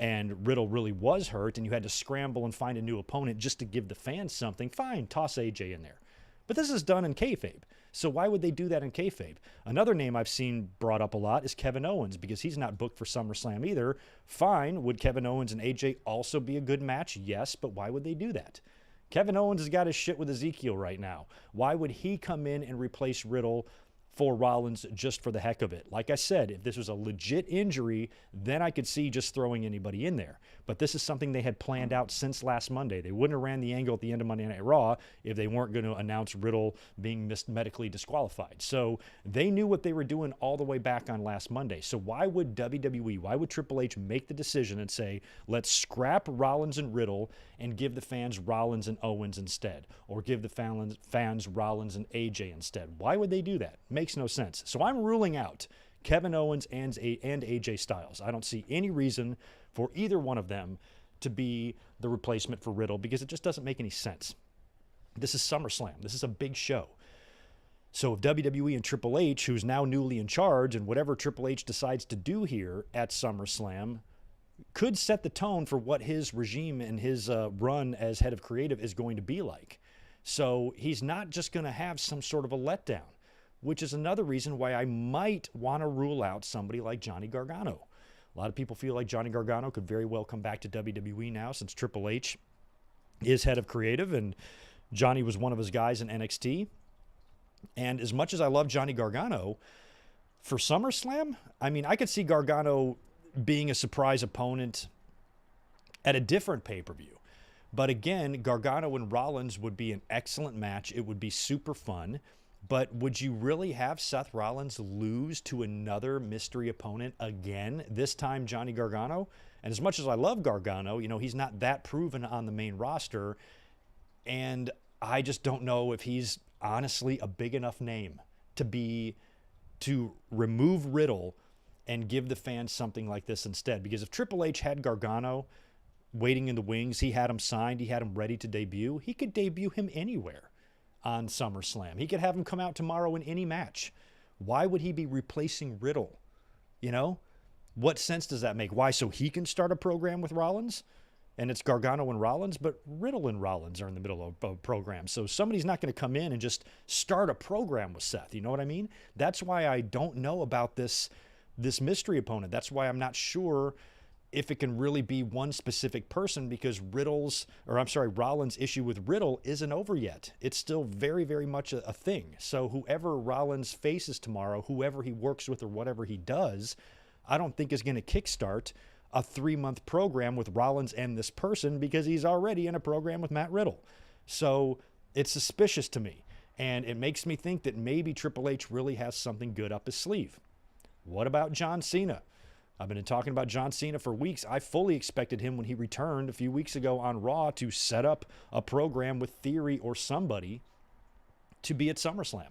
and Riddle really was hurt and you had to scramble and find a new opponent just to give the fans something. Fine, toss AJ in there. But this is done in kayfabe. So why would they do that in kayfabe? Another name I've seen brought up a lot is Kevin Owens, because he's not booked for SummerSlam either. Fine, would Kevin Owens and AJ also be a good match? Yes, but why would they do that? Kevin Owens has got his shit with Ezekiel right now. Why would he come in and replace Riddle for Rollins just for the heck of it? Like I said, if this was a legit injury, then I could see just throwing anybody in there. But this is something they had planned out since last Monday. They wouldn't have ran the angle at the end of Monday Night Raw if they weren't going to announce Riddle being medically disqualified. So they knew what they were doing all the way back on last Monday. So why would WWE, why would Triple H make the decision and say, let's scrap Rollins and Riddle and give the fans Rollins and Owens instead? Or give the fans Rollins and AJ instead? Why would they do that? Makes no sense. So I'm ruling out Kevin Owens and AJ Styles. I don't see any reason for either one of them to be the replacement for Riddle, because it just doesn't make any sense. This is SummerSlam. This is a big show. So if WWE and Triple H, who's now newly in charge, and whatever Triple H decides to do here at SummerSlam, could set the tone for what his regime and his run as head of creative is going to be like. So he's not just going to have some sort of a letdown, which is another reason why I might want to rule out somebody like Johnny Gargano. A lot of people feel like Johnny Gargano could very well come back to WWE now since Triple H is head of creative, and Johnny was one of his guys in NXT. And as much as I love Johnny Gargano, for SummerSlam, I mean, I could see Gargano being a surprise opponent at a different pay-per-view. But again, Gargano and Rollins would be an excellent match. It would be super fun. But would you really have Seth Rollins lose to another mystery opponent again, this time Johnny Gargano? And as much as I love Gargano, you know, he's not that proven on the main roster. And I just don't know if he's honestly a big enough name to remove Riddle and give the fans something like this instead. Because if Triple H had Gargano waiting in the wings, he had him signed, he had him ready to debut, he could debut him anywhere on SummerSlam. He could have him come out tomorrow in any match. Why would he be replacing Riddle? You know? What sense does that make? Why? So he can start a program with Rollins? And it's Gargano and Rollins, but Riddle and Rollins are in the middle of a program. So somebody's not going to come in and just start a program with Seth. You know what I mean? That's why I don't know about this mystery opponent. That's why I'm not sure if it can really be one specific person, because Rollins' issue with Riddle isn't over yet. It's still very, very much a thing. So whoever Rollins faces tomorrow, whoever he works with or whatever he does, I don't think is going to kickstart a 3-month program with Rollins and this person, because he's already in a program with Matt Riddle. So it's suspicious to me. And it makes me think that maybe Triple H really has something good up his sleeve. What about John Cena? I've been talking about John Cena for weeks. I fully expected him when he returned a few weeks ago on Raw to set up a program with Theory or somebody to be at SummerSlam.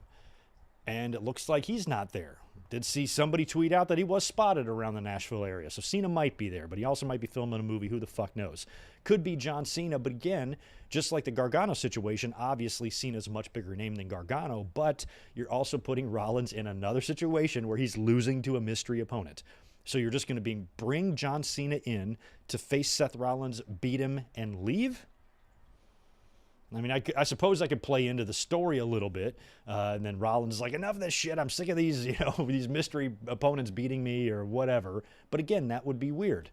And it looks like he's not there. Did see somebody tweet out that he was spotted around the Nashville area. So Cena might be there, but he also might be filming a movie. Who the fuck knows? Could be John Cena, but again, just like the Gargano situation, obviously Cena's a much bigger name than Gargano, but you're also putting Rollins in another situation where he's losing to a mystery opponent. So you're just going to bring John Cena in to face Seth Rollins, beat him, and leave? I mean, I suppose I could play into the story a little bit, and then Rollins is like, enough of this shit. I'm sick of these, these mystery opponents beating me or whatever. But again, that would be weird.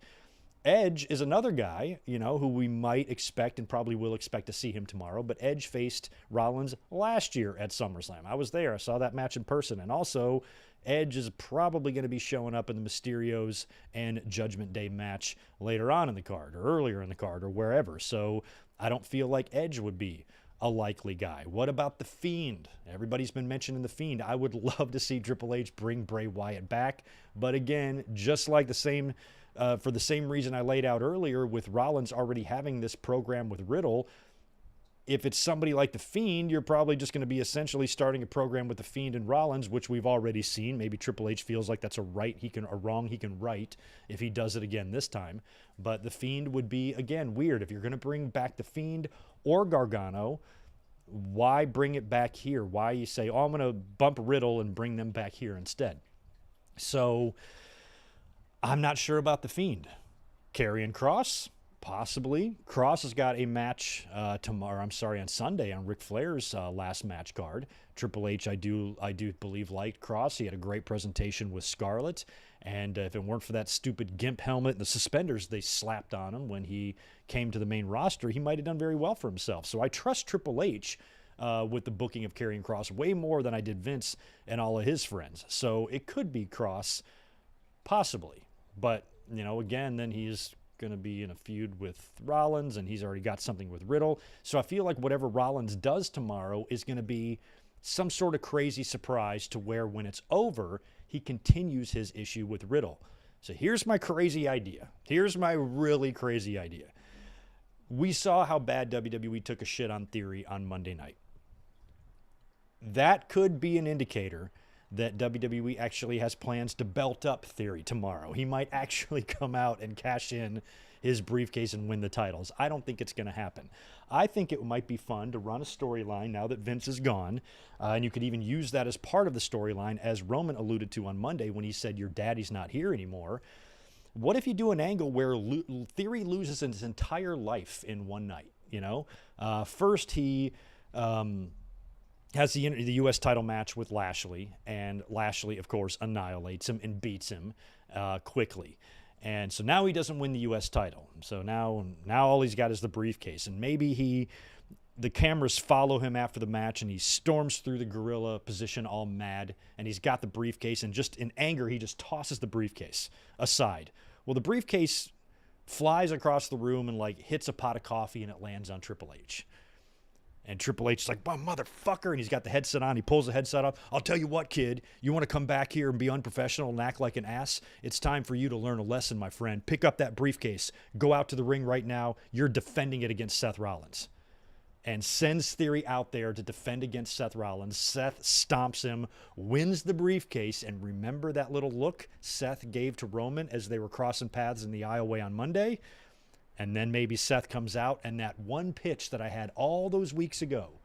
Edge is another guy, who we might expect and probably will expect to see him tomorrow. But Edge faced Rollins last year at SummerSlam. I was there. I saw that match in person. And also, Edge is probably going to be showing up in the Mysterios and Judgment Day match later on in the card, or earlier in the card, or wherever. So I don't feel like Edge would be a likely guy. What about The Fiend? Everybody's been mentioning The Fiend. I would love to see Triple H bring Bray Wyatt back. But again, just like for the same reason I laid out earlier with Rollins already having this program with Riddle, if it's somebody like The Fiend, you're probably just going to be essentially starting a program with The Fiend and Rollins, which we've already seen. Maybe Triple H feels like that's a wrong he can right if he does it again this time. But The Fiend would be, again, weird. If you're going to bring back The Fiend or Gargano, why bring it back here? Why you say, I'm going to bump Riddle and bring them back here instead? So I'm not sure about The Fiend. Karrion Kross? Possibly. Kross has got a match on Sunday on Ric Flair's last match card. Triple H, I do believe, liked Kross. He had a great presentation with Scarlett. And if it weren't for that stupid gimp helmet and the suspenders they slapped on him when he came to the main roster, he might have done very well for himself. So I trust Triple H with the booking of Karrion Kross way more than I did Vince and all of his friends. So it could be Kross, possibly. But, again, then he's going to be in a feud with Rollins, and he's already got something with Riddle. So I feel like whatever Rollins does tomorrow is going to be some sort of crazy surprise to where when it's over, he continues his issue with Riddle. So here's my crazy idea. Here's my really crazy idea. We saw how bad WWE took a shit on Theory on Monday night. That could be an indicator that WWE actually has plans to belt up Theory tomorrow. He might actually come out and cash in his briefcase and win the titles. I don't think it's going to happen. I think it might be fun to run a storyline now that Vince is gone, and you could even use that as part of the storyline, as Roman alluded to on Monday when he said, your daddy's not here anymore. What if you do an angle where Theory loses his entire life in one night? First he has the U.S. title match with Lashley, and Lashley, of course, annihilates him and beats him quickly. And so now he doesn't win the U.S. title. So now all he's got is the briefcase. And maybe the cameras follow him after the match, and he storms through the gorilla position all mad, and he's got the briefcase, and just in anger, he just tosses the briefcase aside. Well, the briefcase flies across the room and, like, hits a pot of coffee, and it lands on Triple H. And Triple H is like, "Oh, motherfucker," and he's got the headset on. He pulls the headset off. "I'll tell you what, kid. You want to come back here and be unprofessional and act like an ass? It's time for you to learn a lesson, my friend. Pick up that briefcase. Go out to the ring right now. You're defending it against Seth Rollins." And sends Theory out there to defend against Seth Rollins. Seth stomps him, wins the briefcase, and remember that little look Seth gave to Roman as they were crossing paths in the aisleway on Monday? And then maybe Seth comes out, and that one pitch that I had all those weeks ago,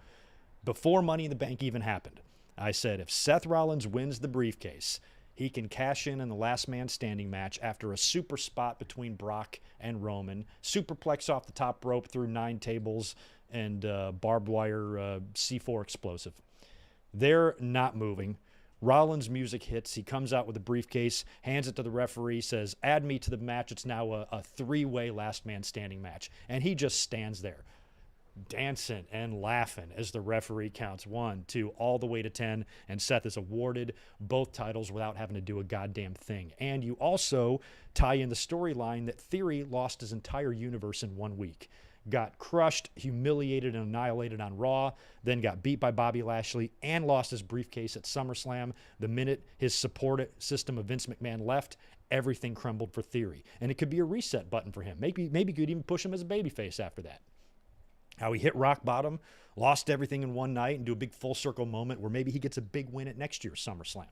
before Money in the Bank even happened, I said if Seth Rollins wins the briefcase, he can cash in the last man standing match after a super spot between Brock and Roman, superplex off the top rope through 9 tables, and barbed wire C4 explosive. They're not moving. Rollins' music hits. He comes out with a briefcase, hands it to the referee, says, "Add me to the match. It's now a 3-way last man standing match." And he just stands there, dancing and laughing as the referee counts 1, 2, all the way to 10, and Seth is awarded both titles without having to do a goddamn thing. And you also tie in the storyline that Theory lost his entire universe in 1 week. Got crushed, humiliated, and annihilated on Raw, then got beat by Bobby Lashley and lost his briefcase at SummerSlam. The minute his support system of Vince McMahon left, everything crumbled for Theory. And it could be a reset button for him. Maybe could even push him as a babyface after that. How he hit rock bottom, lost everything in one night, and do a big full circle moment where maybe he gets a big win at next year's SummerSlam.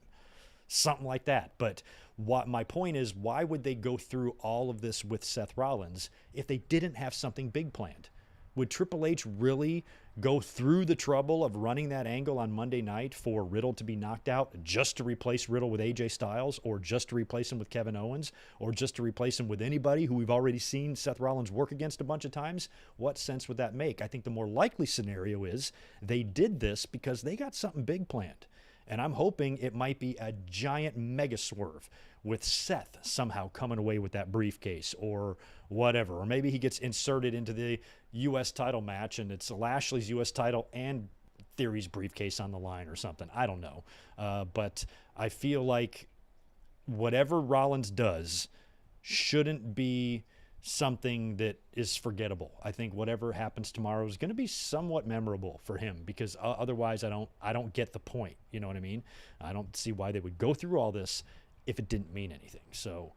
Something like that. But what my point is, why would they go through all of this with Seth Rollins if they didn't have something big planned? Would Triple H really go through the trouble of running that angle on Monday night for Riddle to be knocked out just to replace Riddle with AJ Styles, or just to replace him with Kevin Owens, or just to replace him with anybody who we've already seen Seth Rollins work against a bunch of times? What sense would that make? I think the more likely scenario is they did this because they got something big planned. And I'm hoping it might be a giant mega swerve with Seth somehow coming away with that briefcase or whatever. Or maybe he gets inserted into the U.S. title match and it's Lashley's U.S. title and Theory's briefcase on the line or something. I don't know. But I feel like whatever Rollins does shouldn't be something that is forgettable. I think whatever happens tomorrow is going to be somewhat memorable for him, because otherwise I don't get the point. You know what I mean? I don't see why they would go through all this if it didn't mean anything. So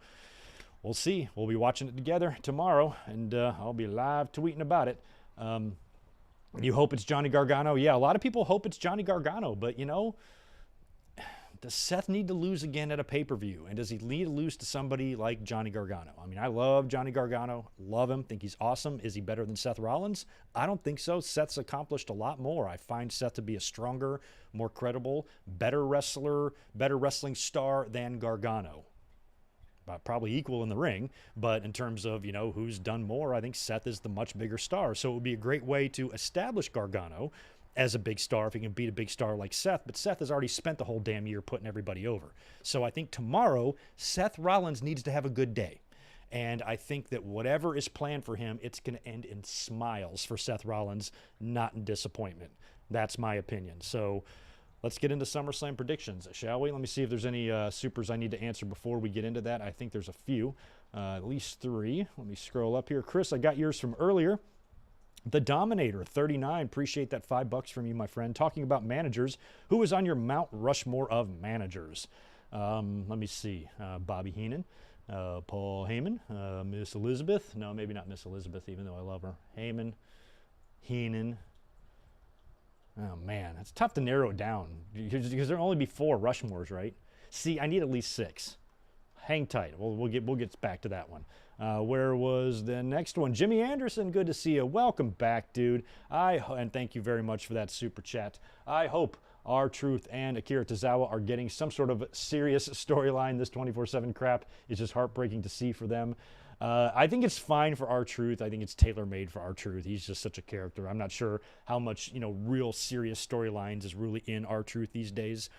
we'll see. We'll be watching it together tomorrow, and I'll be live tweeting about it. You hope it's Johnny Gargano? Yeah, a lot of people hope it's Johnny Gargano, but you know, does Seth need to lose again at a pay-per-view? And does he need to lose to somebody like Johnny Gargano? I mean, I love Johnny Gargano. Love him. Think he's awesome. Is he better than Seth Rollins? I don't think so. Seth's accomplished a lot more. I find Seth to be a stronger, more credible, better wrestler, better wrestling star than Gargano. Probably equal in the ring, but in terms of, you know, who's done more, I think Seth is the much bigger star. So it would be a great way to establish Gargano as a big star if he can beat a big star like Seth. But Seth has already spent the whole damn year putting everybody over. So I think tomorrow, Seth Rollins needs to have a good day. And I think that whatever is planned for him, it's going to end in smiles for Seth Rollins, not in disappointment. That's my opinion. So let's get into SummerSlam predictions, shall we? Let me see if there's any supers I need to answer before we get into that. I think there's a few, at least 3. Let me scroll up here. Chris, I got yours from earlier. The Dominator, 39. Appreciate that $5 from you, my friend. Talking about managers. Who is on your Mount Rushmore of managers? Let me see. Bobby Heenan, Paul Heyman, Miss Elizabeth. No, maybe not Miss Elizabeth, even though I love her. Heyman, Heenan. Oh, man. It's tough to narrow it down because there'll only be 4 Rushmores, right? See, I need at least 6. Hang tight. We'll get back to that one. Where was the next one? Jimmy Anderson, good to see you. Welcome back, dude. And thank you very much for that super chat. I hope R-Truth and Akira Tozawa are getting some sort of serious storyline. This 24/7 crap is just heartbreaking to see for them. I think it's fine for R-Truth. I think it's tailor-made for R-Truth. He's just such a character. I'm not sure how much, real serious storylines is really in R-Truth these days.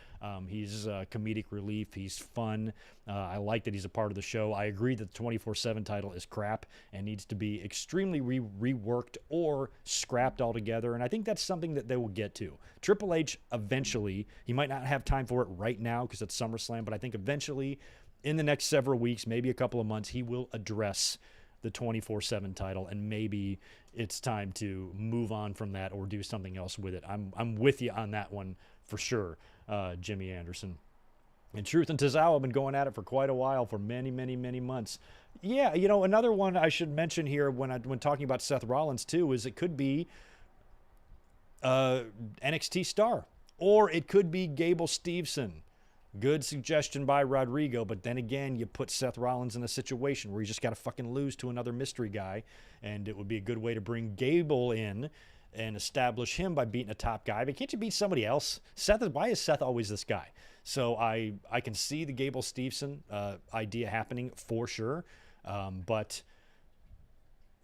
He's comedic relief. He's fun. I like that he's a part of the show. I agree that the 24/7 title is crap and needs to be extremely reworked or scrapped altogether, and I think that's something that they will get to. Triple H, eventually, he might not have time for it right now because it's SummerSlam, but I think eventually, in the next several weeks, maybe a couple of months, he will address the 24/7 title, and maybe it's time to move on from that or do something else with it. I'm with you on that one for sure, Jimmy Anderson. And Truth and Tozawa have been going at it for quite a while, for many, many, many months. Yeah, another one I should mention here when talking about Seth Rollins too is it could be NXT star, or it could be Gable Steveson. Good suggestion by Rodrigo, but then again, you put Seth Rollins in a situation where you just got to fucking lose to another mystery guy, and it would be a good way to bring Gable in and establish him by beating a top guy. But can't you beat somebody else? Why is Seth always this guy? So I can see the Gable Steveson idea happening for sure, but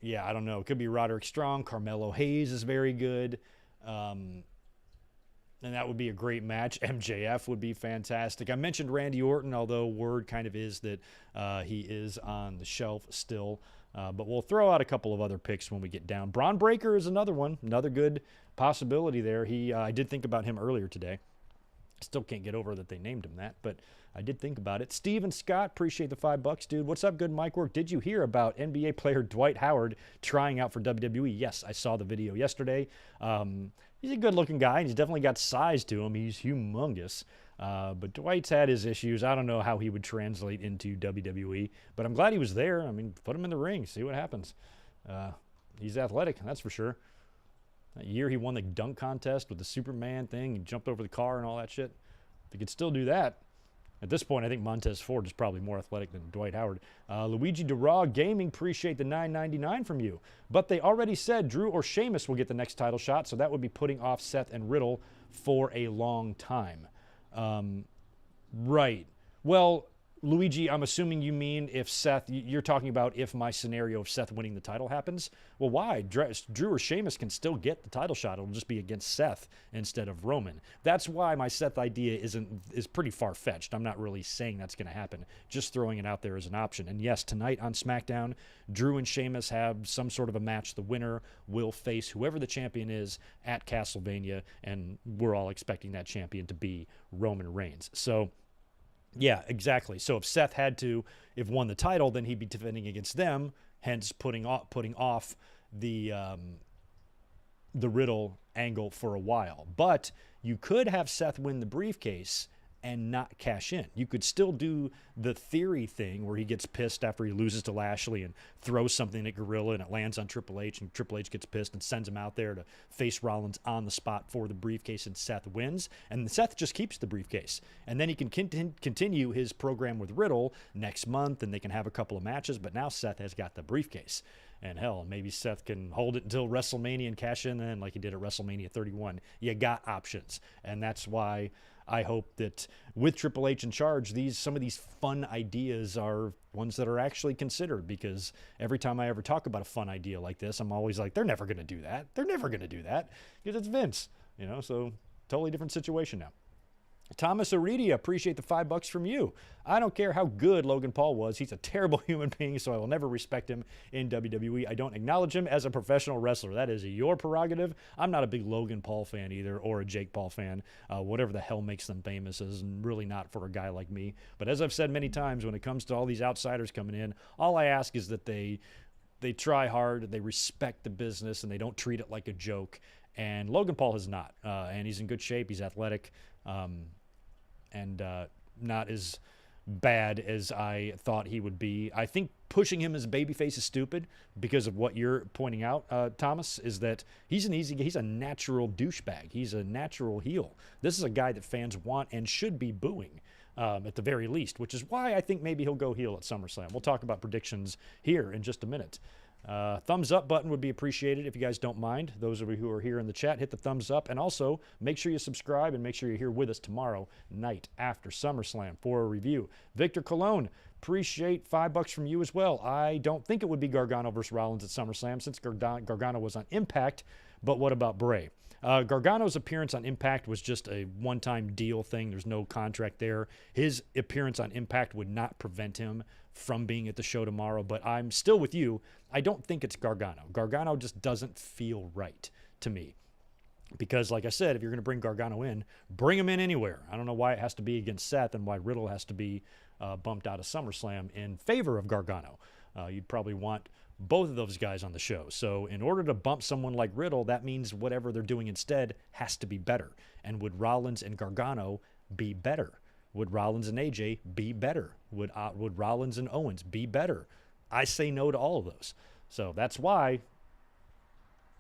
yeah, I don't know. It could be Roderick Strong. Carmelo Hayes is very good. And that would be a great match. MJF would be fantastic. I mentioned Randy Orton, although word kind of is that he is on the shelf still. But we'll throw out a couple of other picks when we get down. Braun Breaker is another one, another good possibility there. I did think about him earlier today. Still can't get over that they named him that, but I did think about it. Steven Scott, appreciate the $5, dude. What's up, good mic work? Did you hear about NBA player Dwight Howard trying out for WWE? Yes, I saw the video yesterday. He's a good-looking guy, and he's definitely got size to him. He's humongous. But Dwight's had his issues. I don't know how he would translate into WWE, but I'm glad he was there. I mean, put him in the ring, see what happens. He's athletic, that's for sure. That year he won the dunk contest with the Superman thing. He jumped over the car and all that shit. If he could still do that. At this point, I think Montez Ford is probably more athletic than Dwight Howard. Luigi DeRaw Gaming, appreciate the $9.99 from you. But they already said Drew or Sheamus will get the next title shot, so that would be putting off Seth and Riddle for a long time. Right. Well, Luigi, I'm assuming you mean if Seth, you're talking about if my scenario of Seth winning the title happens. Well, why? Drew or Sheamus can still get the title shot. It'll just be against Seth instead of Roman. That's why my Seth idea is pretty far-fetched. I'm not really saying that's going to happen. Just throwing it out there as an option. And yes, tonight on SmackDown, Drew and Sheamus have some sort of a match. The winner will face whoever the champion is at Castlevania, and we're all expecting that champion to be Roman Reigns. So, yeah, exactly. So if won the title, then he'd be defending against them, hence putting off the Riddle angle for a while. But you could have Seth win the briefcase and not cash in. You could still do the theory thing where he gets pissed after he loses to Lashley and throws something at Gorilla and it lands on Triple H, and Triple H gets pissed and sends him out there to face Rollins on the spot for the briefcase, and Seth wins. And Seth just keeps the briefcase. And then he can continue his program with Riddle next month, and they can have a couple of matches, but now Seth has got the briefcase. And hell, maybe Seth can hold it until WrestleMania and cash in then like he did at WrestleMania 31. You got options. And that's why I hope that with Triple H in charge, some of these fun ideas are ones that are actually considered, because every time I ever talk about a fun idea like this, I'm always like, they're never going to do that. They're never going to do that because it's Vince, so totally different situation now. Thomas Aridia, appreciate the $5 from you. I don't care how good Logan Paul was. He's a terrible human being, so I will never respect him in WWE. I don't acknowledge him as a professional wrestler. That is your prerogative. I'm not a big Logan Paul fan either, or a Jake Paul fan. Whatever the hell makes them famous is really not for a guy like me. But as I've said many times, when it comes to all these outsiders coming in, all I ask is that they try hard, they respect the business, and they don't treat it like a joke. And Logan Paul has not. And he's in good shape. He's athletic. And not as bad as I thought he would be. I think pushing him as a babyface is stupid because of what you're pointing out, Thomas, is that he's a natural douchebag. He's a natural heel. This is a guy that fans want and should be booing at the very least, which is why I think maybe he'll go heel at SummerSlam. We'll talk about predictions here in just a minute. Thumbs up button would be appreciated if you guys don't mind. Those of you who are here in the chat, hit the thumbs up, and also make sure you subscribe and make sure you're here with us tomorrow night after SummerSlam for a review. Victor Colon, Appreciate $5 from you as well. I don't think it would be Gargano versus Rollins at SummerSlam since Gargano was on Impact, but what about Bray? Gargano's appearance on Impact was just a one-time deal thing. There's no contract there. His appearance on Impact would not prevent him from being at the show tomorrow, but I'm still with you. I don't think it's Gargano. Gargano just doesn't feel right to me. Because, like I said, if you're going to bring Gargano in, bring him in anywhere. I don't know why it has to be against Seth and why Riddle has to be bumped out of SummerSlam in favor of Gargano. You'd probably want both of those guys on the show. So in order to bump someone like Riddle, that means whatever they're doing instead has to be better. And would Rollins and Gargano be better? Would Rollins and AJ be better? Would Rollins and Owens be better? I say no to all of those. So that's why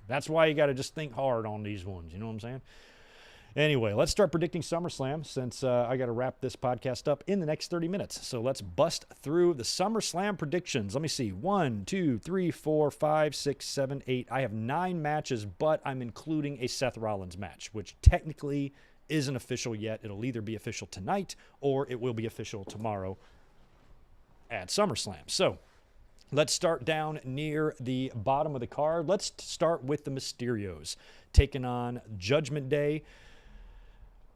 you got to just think hard on these ones. You know what I'm saying? Anyway, let's start predicting SummerSlam since I got to wrap this podcast up in the next 30 minutes. So let's bust through the SummerSlam predictions. Let me see. 1, 2, 3, 4, 5, 6, 7, 8. I have 9 matches, but I'm including a Seth Rollins match, which technically isn't official yet. It'll either be official tonight or it will be official tomorrow at SummerSlam. So let's start down near the bottom of the card. Let's start with the Mysterios taking on Judgment Day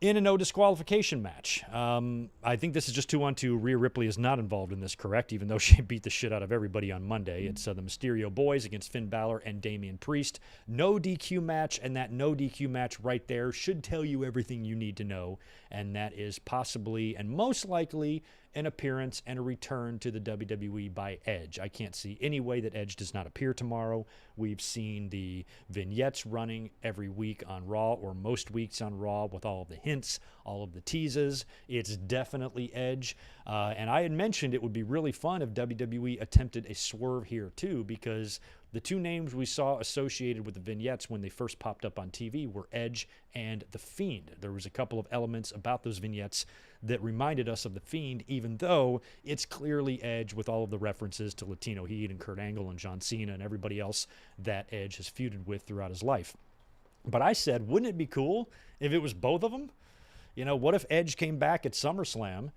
in a no disqualification match. I think this is just 2-on-2. Rhea Ripley is not involved in this, correct? Even though she beat the shit out of everybody on Monday. It's the Mysterio Boys against Finn Balor and Damian Priest. No DQ match, and that no DQ match right there should tell you everything you need to know, and that is possibly and most likely an appearance and a return to the WWE by Edge. I can't see any way that Edge does not appear tomorrow. We've seen the vignettes running every week on Raw, or most weeks on Raw, with all of the hints, all of the teases. It's definitely Edge. And I had mentioned it would be really fun if WWE attempted a swerve here too, because the two names we saw associated with the vignettes when they first popped up on TV were Edge and The Fiend. There was a couple of elements about those vignettes that reminded us of The Fiend, even though it's clearly Edge with all of the references to Latino Heat and Kurt Angle and John Cena and everybody else that Edge has feuded with throughout his life. But I said, wouldn't it be cool if it was both of them? You know, what if Edge came back at SummerSlam,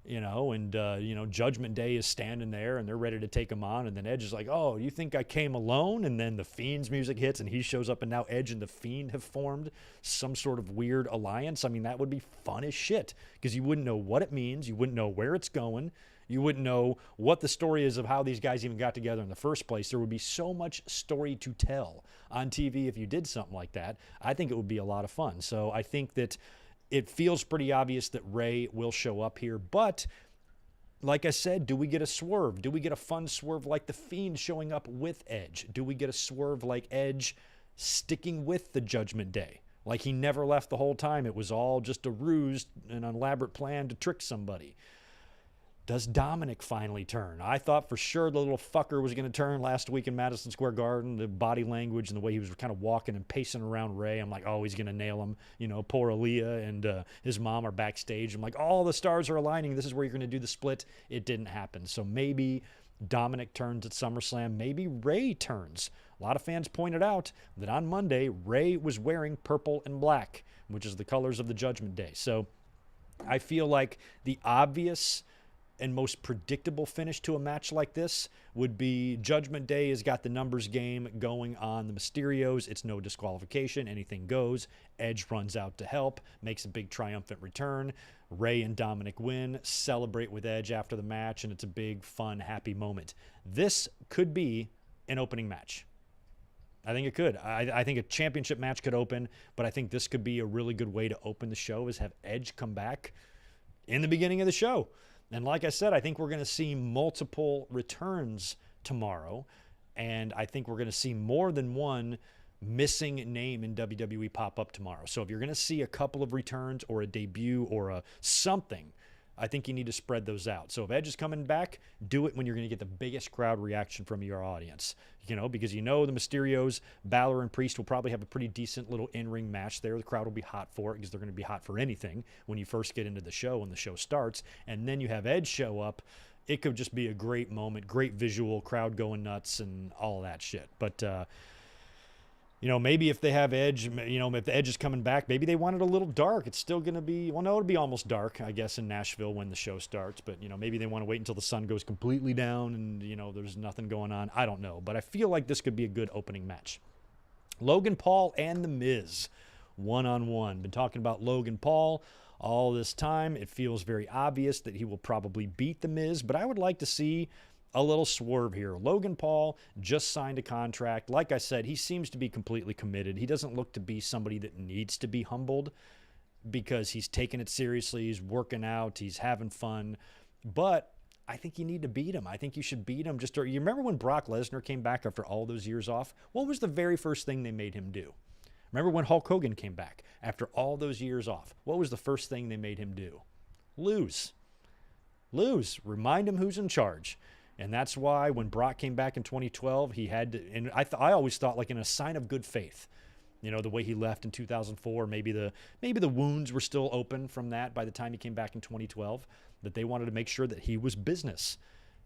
and Judgment Day is standing there and they're ready to take him on, and then Edge is like, oh, you think I came alone? And then the Fiend's music hits and he shows up, and now Edge and the Fiend have formed some sort of weird alliance. I mean, that would be fun as shit, because you wouldn't know what it means, you wouldn't know where it's going, you wouldn't know what the story is of how these guys even got together in the first place. There would be so much story to tell on TV if you did something like that. I think it would be a lot of fun. So I think that it feels pretty obvious that Ray will show up here, but like I said, do we get a swerve? Do we get a fun swerve like The Fiend showing up with Edge? Do we get a swerve like Edge sticking with the Judgment Day? Like he never left the whole time. It was all just a ruse, an elaborate plan to trick somebody. Does Dominic finally turn? I thought for sure the little fucker was going to turn last week in Madison Square Garden. The body language and the way he was kind of walking and pacing around Ray. I'm like, oh, he's going to nail him. You know, poor Aaliyah and his mom are backstage. I'm like, all the stars are aligning. This is where you're going to do the split. It didn't happen. So maybe Dominic turns at SummerSlam. Maybe Ray turns. A lot of fans pointed out that on Monday, Ray was wearing purple and black, which is the colors of the Judgment Day. So I feel like the obvious and most predictable finish to a match like this would be Judgment Day has got the numbers game going on the Mysterios. It's no disqualification. Anything goes. Edge runs out to help, makes a big triumphant return. Ray and Dominic win, celebrate with Edge after the match, and it's a big, fun, happy moment. This could be an opening match. I think it could. I think a championship match could open, but I think this could be a really good way to open the show, is have Edge come back in the beginning of the show. And like I said, I think we're going to see multiple returns tomorrow. And I think we're going to see more than one missing name in WWE pop up tomorrow. So if you're going to see a couple of returns or a debut or a something, I think you need to spread those out. So if Edge is coming back, do it when you're going to get the biggest crowd reaction from your audience. Because the Mysterios, Balor and Priest will probably have a pretty decent little in-ring match there. The crowd will be hot for it because they're going to be hot for anything when you first get into the show and the show starts. And then you have Edge show up. It could just be a great moment, great visual, crowd going nuts and all that shit. But, maybe if they have Edge, if the Edge is coming back, maybe they want it a little dark. It's still going to be, well, no, it'll be almost dark, I guess, in Nashville when the show starts. But, maybe they want to wait until the sun goes completely down and, there's nothing going on. I don't know. But I feel like this could be a good opening match. Logan Paul and The Miz, one-on-one. Been talking about Logan Paul all this time. It feels very obvious that he will probably beat The Miz, but I would like to see a little swerve here. Logan Paul just signed a contract. Like I said, he seems to be completely committed. He doesn't look to be somebody that needs to be humbled because he's taking it seriously. He's working out. He's having fun. But I think you need to beat him. I think you should beat him. You remember when Brock Lesnar came back after all those years off? What was the very first thing they made him do? Remember when Hulk Hogan came back after all those years off? What was the first thing they made him do? Lose. Remind him who's in charge. And that's why when Brock came back in 2012, he had to, and I always thought like in a sign of good faith, the way he left in 2004, maybe the wounds were still open from that by the time he came back in 2012, that they wanted to make sure that he was business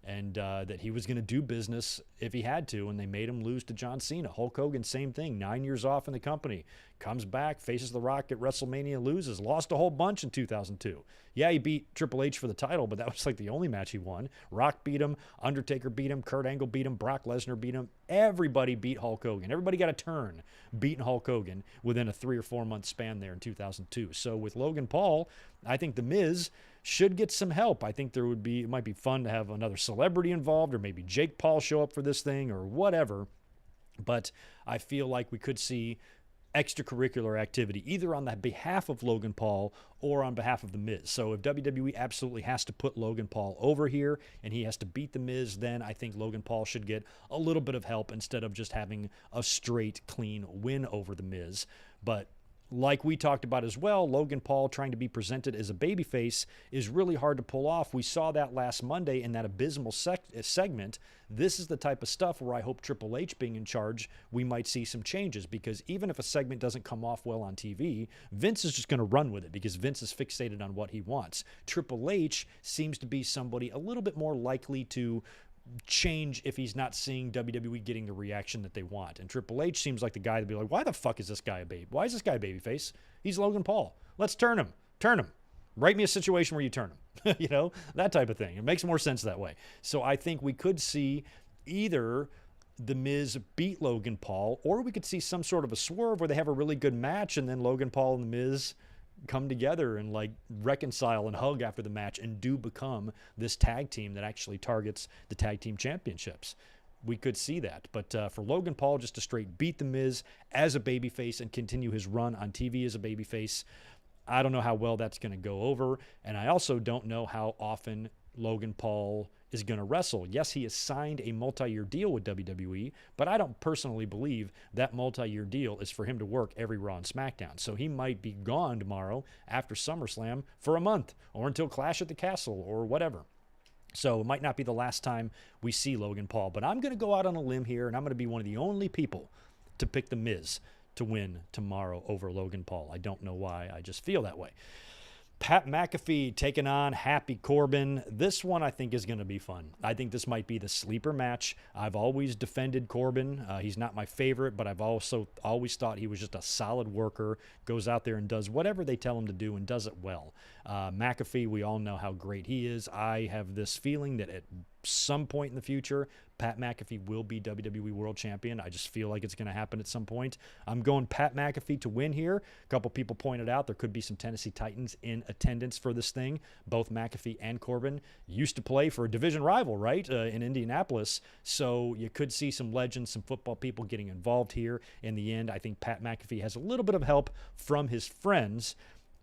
and that he was going to do business if he had to, and they made him lose to John Cena. Hulk Hogan, same thing, 9 years off in the company, comes back, faces The Rock at WrestleMania, loses, lost a whole bunch in 2002. Yeah, he beat Triple H for the title, but that was like the only match he won. Rock beat him, Undertaker beat him, Kurt Angle beat him, Brock Lesnar beat him. Everybody beat Hulk Hogan. Everybody got a turn beating Hulk Hogan within a 3 or 4 month span there in 2002. So with Logan Paul, I think The Miz should get some help. I think it might be fun to have another celebrity involved, or maybe Jake Paul show up for this thing or whatever. But I feel like we could see extracurricular activity either on the behalf of Logan Paul or on behalf of The Miz. So if WWE absolutely has to put Logan Paul over here and he has to beat The Miz, then I think Logan Paul should get a little bit of help instead of just having a straight, clean win over The Miz. But like we talked about as well, Logan Paul trying to be presented as a babyface is really hard to pull off. We saw that last Monday in that abysmal segment. This is the type of stuff where I hope Triple H being in charge, we might see some changes, because even if a segment doesn't come off well on TV, Vince is just going to run with it because Vince is fixated on what he wants. Triple H seems to be somebody a little bit more likely to change if he's not seeing WWE getting the reaction that they want. And Triple H seems like the guy to be like, why the fuck is this guy a baby? Why is this guy a babyface? He's Logan Paul. Let's turn him. Write me a situation where you turn him. That type of thing. It makes more sense that way. So I think we could see either The Miz beat Logan Paul, or we could see some sort of a swerve where they have a really good match and then Logan Paul and The Miz come together and like reconcile and hug after the match and do become this tag team that actually targets the tag team championships. We could see that. But for Logan Paul just to straight beat The Miz as a babyface and continue his run on TV as a babyface, I don't know how well that's going to go over. And I also don't know how often Logan Paul is going to wrestle. Yes, he has signed a multi-year deal with WWE, but I don't personally believe that multi-year deal is for him to work every Raw and SmackDown. So he might be gone tomorrow after SummerSlam for a month or until Clash at the Castle or whatever. So it might not be the last time we see Logan Paul, but I'm going to go out on a limb here, and I'm going to be one of the only people to pick The Miz to win tomorrow over Logan Paul. I don't know why. I just feel that way. Pat McAfee taking on Happy Corbin. This one I think is going to be fun. I think this might be the sleeper match. I've always defended Corbin. He's not my favorite, but I've also always thought he was just a solid worker, goes out there and does whatever they tell him to do and does it well. McAfee, we all know how great he is. I have this feeling that at some point in the future, Pat McAfee will be WWE World Champion. I just feel like it's going to happen at some point. I'm going Pat McAfee to win here. A couple people pointed out there could be some Tennessee Titans in attendance for this thing. Both McAfee and Corbin used to play for a division rival, right, in Indianapolis. So you could see some legends, some football people getting involved here. In the end, I think Pat McAfee has a little bit of help from his friends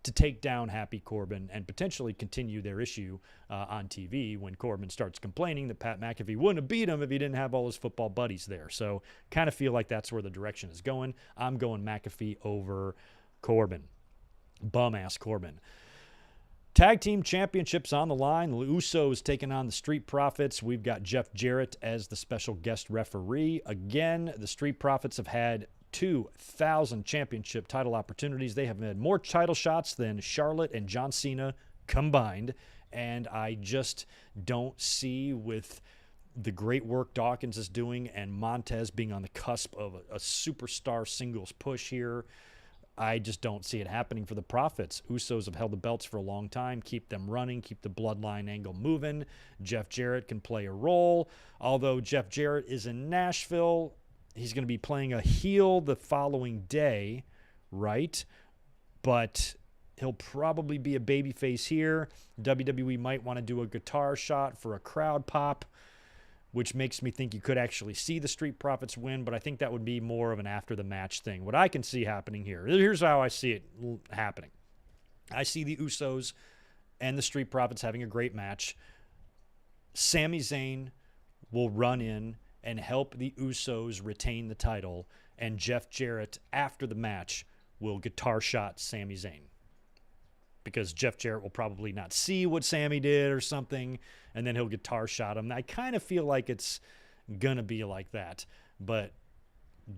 to take down Happy Corbin and potentially continue their issue on TV when Corbin starts complaining that Pat McAfee wouldn't have beat him if he didn't have all his football buddies there. So kind of feel like that's where the direction is going. I'm going McAfee over Corbin. Bum-ass Corbin. Tag team championships on the line. The Usos taking on the Street Profits. We've got Jeff Jarrett as the special guest referee. Again, the Street Profits have had 2,000 championship title opportunities. They have had more title shots than Charlotte and John Cena combined. And I just don't see with the great work Dawkins is doing and Montez being on the cusp of a superstar singles push here, I just don't see it happening for the Profits. Usos have held the belts for a long time. Keep them running. Keep the bloodline angle moving. Jeff Jarrett can play a role. Although Jeff Jarrett is in Nashville, he's going to be playing a heel the following day, right? But he'll probably be a babyface here. WWE might want to do a guitar shot for a crowd pop, which makes me think you could actually see the Street Profits win, but I think that would be more of an after-the-match thing. What I can see happening here, here's how I see it happening. I see the Usos and the Street Profits having a great match. Sami Zayn will run in and help the Usos retain the title, and Jeff Jarrett, after the match, will guitar shot Sami Zayn. Because Jeff Jarrett will probably not see what Sami did or something, and then he'll guitar shot him. I kind of feel like it's going to be like that. But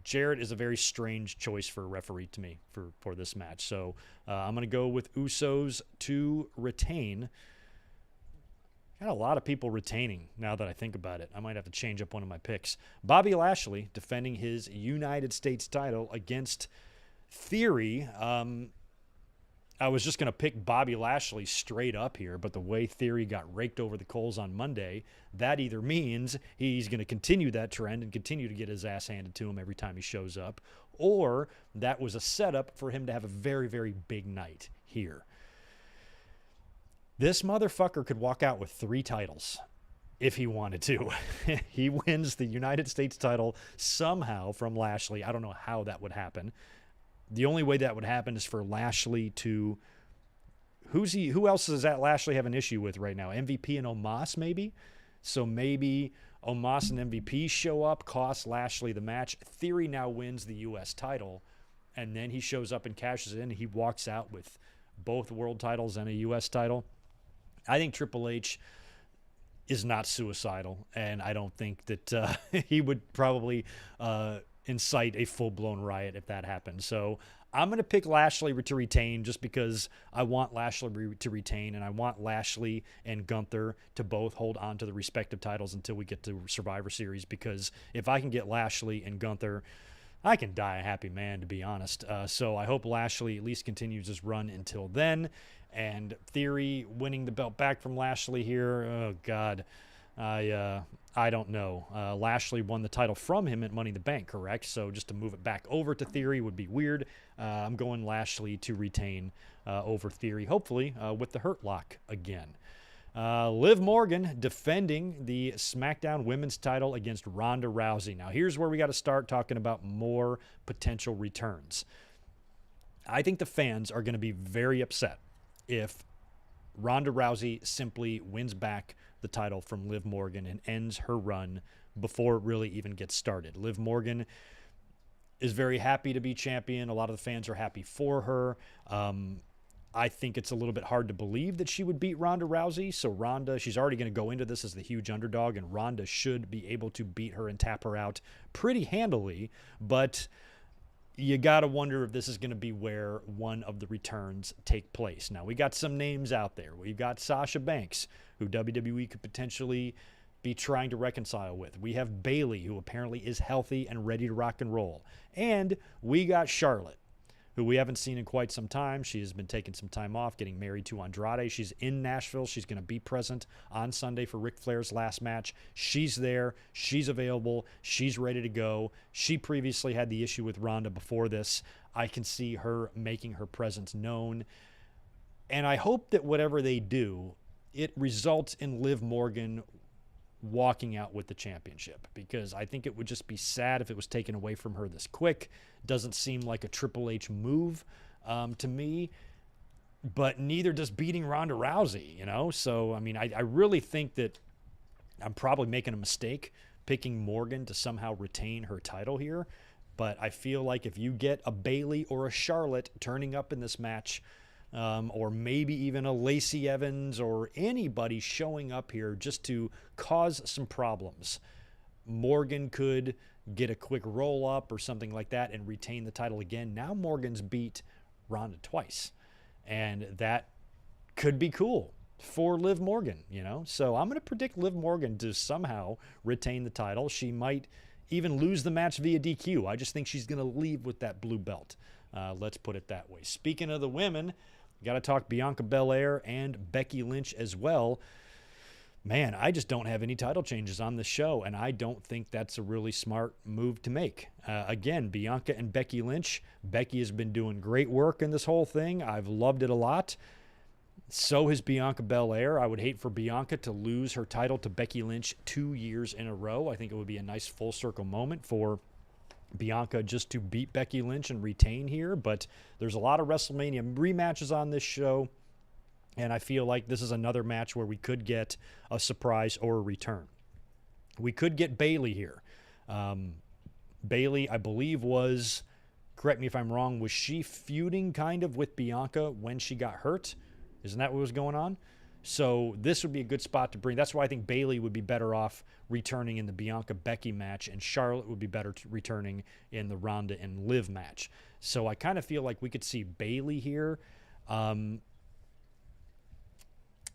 Jarrett is a very strange choice for a referee to me for this match. So I'm going to go with Usos to retain. Got a lot of people retaining now that I think about it. I might have to change up one of my picks. Bobby Lashley defending his United States title against Theory. I was just going to pick Bobby Lashley straight up here, but the way Theory got raked over the coals on Monday, that either means he's going to continue that trend and continue to get his ass handed to him every time he shows up, or that was a setup for him to have a very, very big night here. This motherfucker could walk out with 3 titles if he wanted to. He wins the United States title somehow from Lashley. I don't know how that would happen. The only way that would happen is for Lashley to... Who else does that Lashley have an issue with right now? MVP and Omos, maybe? So maybe Omos and MVP show up, cost Lashley the match. Theory now wins the U.S. title, and then he shows up and cashes in, and he walks out with both world titles and a U.S. title. I think Triple H is not suicidal, and I don't think that he would probably... incite a full-blown riot if that happened. So I'm going to pick Lashley to retain just because I want Lashley to retain, and I want Lashley and Gunther to both hold on to the respective titles until we get to Survivor Series, because if I can get Lashley and Gunther, I can die a happy man, to be honest. So I hope Lashley at least continues his run until then. And Theory winning the belt back from Lashley here, oh, God. I don't know. Lashley won the title from him at Money in the Bank, correct? So just to move it back over to Theory would be weird. I'm going Lashley to retain over Theory, hopefully with the Hurt Lock again. Liv Morgan defending the SmackDown Women's title against Ronda Rousey. Now, here's where we got to start talking about more potential returns. I think the fans are going to be very upset if Ronda Rousey simply wins back the title from Liv Morgan and ends her run before it really even gets started. Liv Morgan is very happy to be champion. A lot of the fans are happy for her. I think it's a little bit hard to believe that she would beat Ronda Rousey. So Ronda, she's already going to go into this as the huge underdog, and Ronda should be able to beat her and tap her out pretty handily. But you got to wonder if this is going to be where one of the returns take place. Now, we got some names out there. We've got Sasha Banks, who WWE could potentially be trying to reconcile with. We have Bayley, who apparently is healthy and ready to rock and roll. And we got Charlotte, who we haven't seen in quite some time. She has been taking some time off, getting married to Andrade. She's in Nashville. She's going to be present on Sunday for Ric Flair's last match. She's there. She's available. She's ready to go. She previously had the issue with Ronda before this. I can see her making her presence known. And I hope that whatever they do, it results in Liv Morgan walking out with the championship, because I think it would just be sad if it was taken away from her this quick. Doesn't seem like a Triple H move to me, but neither does beating Ronda Rousey, you know? So, I mean, I really think that I'm probably making a mistake picking Morgan to somehow retain her title here, but I feel like if you get a Bayley or a Charlotte turning up in this match, or maybe even a Lacey Evans or anybody showing up here just to cause some problems, Morgan could get a quick roll-up or something like that and retain the title again. Now Morgan's beat Ronda twice, and that could be cool. for Liv Morgan, So I'm going to predict Liv Morgan to somehow retain the title. She might even lose the match via DQ. I just think she's going to leave with that blue belt. Let's put it that way. Speaking of the women, got to talk Bianca Belair and Becky Lynch as well. Man, I just don't have any title changes on the show, and I don't think that's a really smart move to make. Again, Bianca and Becky Lynch. Becky has been doing great work in this whole thing. I've loved it a lot. So has Bianca Belair. I would hate for Bianca to lose her title to Becky Lynch 2 years in a row. I think it would be a nice full circle moment for Bianca just to beat Becky Lynch and retain here. But there's a lot of WrestleMania rematches on this show, and I feel like this is another match where we could get a surprise or a return. We could get Bayley here. Bayley, I believe, was, correct me if I'm wrong, was she feuding kind of with Bianca when she got hurt? Isn't that what was going on? So this would be a good spot to bring. That's why I think Bayley would be better off returning in the Bianca-Becky match, and Charlotte would be better returning in the Ronda and Liv match. So I kind of feel like we could see Bayley here. And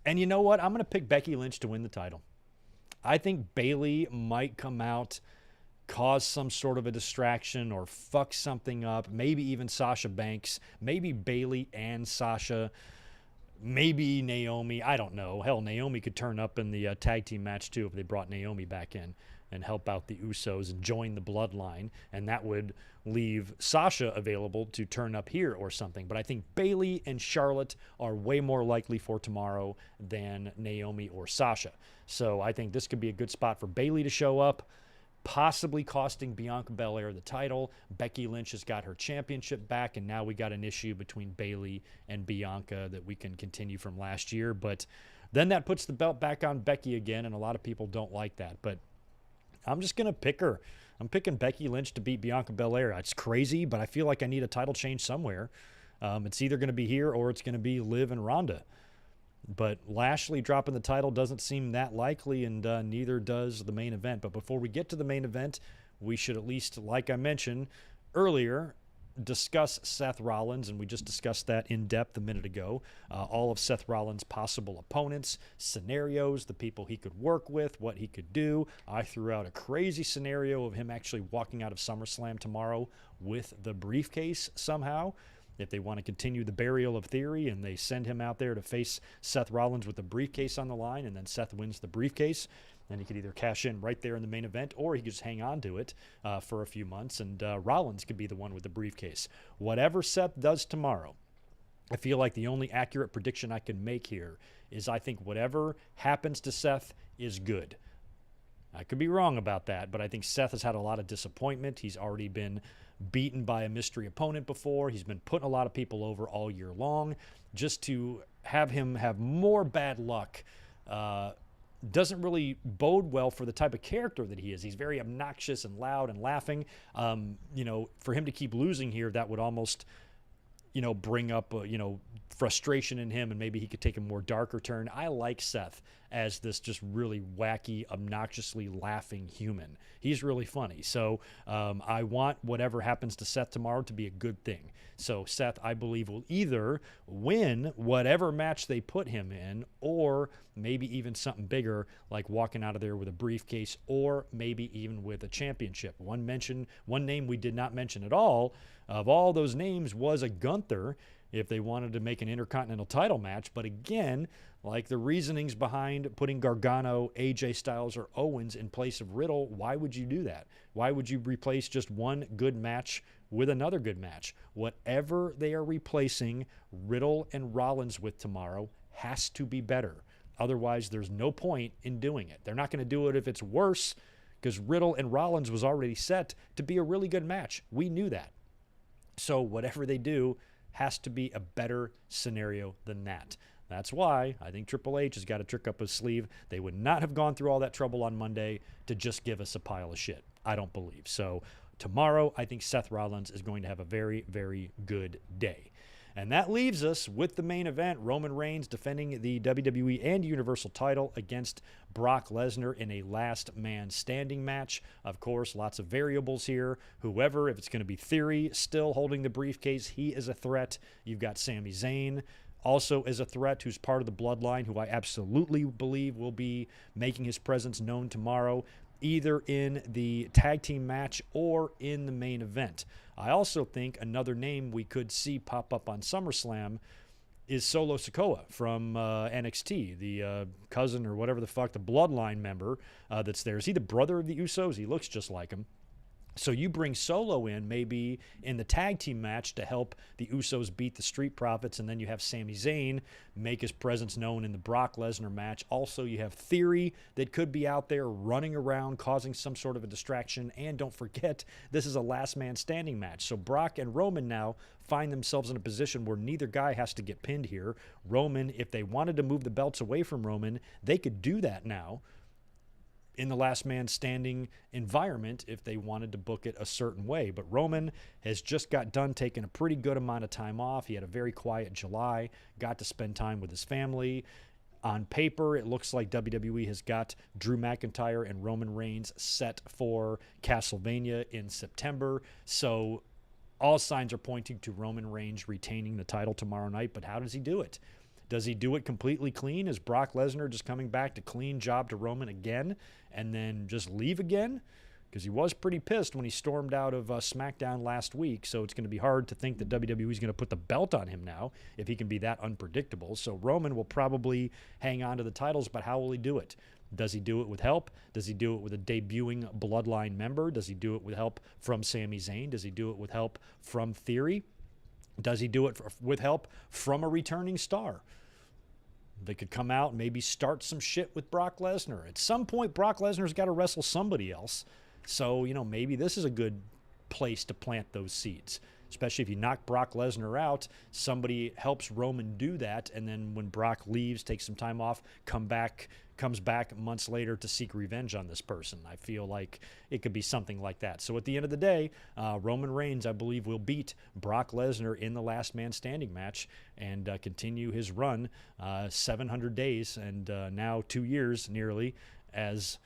you know what? I'm going to pick Becky Lynch to win the title. I think Bayley might come out, cause some sort of a distraction or fuck something up. Maybe even Sasha Banks. Maybe Bayley and Sasha. Maybe Naomi. I don't know. Hell, Naomi could turn up in the tag team match too if they brought Naomi back in and help out the Usos and join the bloodline. And that would leave Sasha available to turn up here or something. But I think Bayley and Charlotte are way more likely for tomorrow than Naomi or Sasha. So I think this could be a good spot for Bayley to show up, possibly costing Bianca Belair the title. Becky Lynch has got her championship back, and now we got an issue between Bayley and Bianca that we can continue from last year. But then that puts the belt back on Becky again, and a lot of people don't like that. But I'm just going to pick her. I'm picking Becky Lynch to beat Bianca Belair. It's crazy, but I feel like I need a title change somewhere. It's either going to be here or it's going to be Liv and Ronda. But Lashley dropping the title doesn't seem that likely, and neither does the main event. But before we get to the main event, we should at least, like I mentioned earlier, discuss Seth Rollins, and we just discussed that in depth a minute ago. All of Seth Rollins' possible opponents, scenarios, the people he could work with, what he could do. I threw out a crazy scenario of him actually walking out of SummerSlam tomorrow with the briefcase somehow. If they want to continue the burial of Theory and they send him out there to face Seth Rollins with the briefcase on the line, and then Seth wins the briefcase, then he could either cash in right there in the main event, or he could just hang on to it for a few months, and Rollins could be the one with the briefcase. Whatever Seth does tomorrow, I feel like the only accurate prediction I can make here is I think whatever happens to Seth is good. I could be wrong about that, but I think Seth has had a lot of disappointment. He's already been beaten by a mystery opponent before. He's been putting a lot of people over all year long. Just to have him have more bad luck doesn't really bode well for the type of character that he is. He's very obnoxious and loud and laughing. For him to keep losing here, that would almost, bring up, frustration in him, and maybe he could take a more darker turn. I like Seth as this just really wacky, obnoxiously laughing human. He's really funny. So I want whatever happens to Seth tomorrow to be a good thing. So Seth, I believe, will either win whatever match they put him in, or maybe even something bigger, like walking out of there with a briefcase, or maybe even with a championship. One name we did not mention at all, of all those names, was a Gunther, if they wanted to make an Intercontinental title match. But again, like the reasonings behind putting Gargano, AJ Styles, or Owens in place of Riddle, why would you do that? Why would you replace just one good match with another good match? Whatever they are replacing Riddle and Rollins with tomorrow has to be better. Otherwise, there's no point in doing it. They're not going to do it if it's worse, because Riddle and Rollins was already set to be a really good match. We knew that. So whatever they do has to be a better scenario than that. That's why I think Triple H has got a trick up his sleeve. They would not have gone through all that trouble on Monday to just give us a pile of shit. I don't believe. So tomorrow, I think Seth Rollins is going to have a very, very good day. And that leaves us with the main event, Roman Reigns defending the WWE and Universal title against Brock Lesnar in a last man standing match. Of course, lots of variables here. If it's going to be Theory still holding the briefcase, he is a threat. You've got Sami Zayn also is a threat, who's part of the bloodline, who I absolutely believe will be making his presence known tomorrow, either in the tag team match or in the main event. I also think another name we could see pop up on SummerSlam is Solo Sikoa from NXT, the cousin or whatever the fuck, the bloodline member that's there. Is he the brother of the Usos? He looks just like him. So you bring Solo in maybe in the tag team match to help the Usos beat the Street Profits, and then you have Sami Zayn make his presence known in the Brock Lesnar match. Also, you have Theory that could be out there running around, causing some sort of a distraction. And don't forget, this is a last man standing match. So Brock and Roman now find themselves in a position where neither guy has to get pinned here. Roman, if they wanted to move the belts away from Roman, they could do that now in the last man standing environment if they wanted to book it a certain way. But Roman has just got done taking a pretty good amount of time off. He had a very quiet July, got to spend time with his family. On paper, it looks like WWE has got Drew McIntyre and Roman Reigns set for Castlevania in September. So all signs are pointing to Roman Reigns retaining the title tomorrow night. But how does he do it? Does he do it completely clean? Is Brock Lesnar just coming back to clean job to Roman again and then just leave again? Because he was pretty pissed when he stormed out of SmackDown last week, so it's going to be hard to think that WWE is going to put the belt on him now if he can be that unpredictable. So Roman will probably hang on to the titles, but how will he do it? Does he do it with help? Does he do it with a debuting bloodline member? Does he do it with help from Sami Zayn? Does he do it with help from Theory? Does he do it with help from a returning star? They could come out and maybe start some shit with Brock Lesnar. At some point, Brock Lesnar's got to wrestle somebody else. So, maybe this is a good place to plant those seeds. Especially if you knock Brock Lesnar out, somebody helps Roman do that, and then when Brock leaves, takes some time off, comes back months later to seek revenge on this person. I feel like it could be something like that. So at the end of the day, Roman Reigns, I believe, will beat Brock Lesnar in the last man standing match and continue his run 700 days and now 2 years nearly as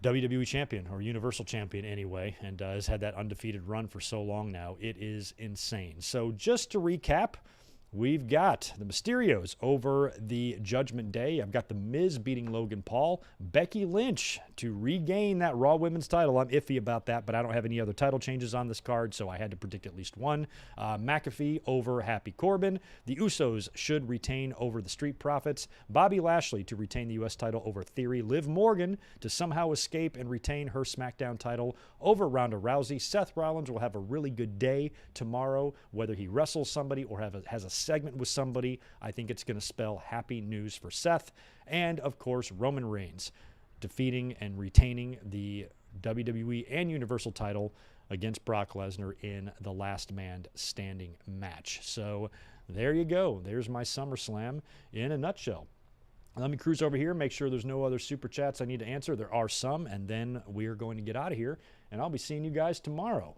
WWE champion, or Universal champion anyway, and has had that undefeated run for so long now. It is insane. So just to recap, we've got the Mysterios over the Judgment Day. I've got The Miz beating Logan Paul. Becky Lynch to regain that Raw Women's title. I'm iffy about that, but I don't have any other title changes on this card, so I had to predict at least one. McAfee over Happy Corbin. The Usos should retain over the Street Profits. Bobby Lashley to retain the U.S. title over Theory. Liv Morgan to somehow escape and retain her SmackDown title over Ronda Rousey. Seth Rollins will have a really good day tomorrow, whether he wrestles somebody or has a segment with somebody. I think it's going to spell happy news for Seth. And, of course, Roman Reigns defeating and retaining the WWE and Universal title against Brock Lesnar in the last man standing match. So there you go. There's my SummerSlam in a nutshell. Let me cruise over here, make sure there's no other super chats I need to answer. There are some, and then we're going to get out of here, and I'll be seeing you guys tomorrow.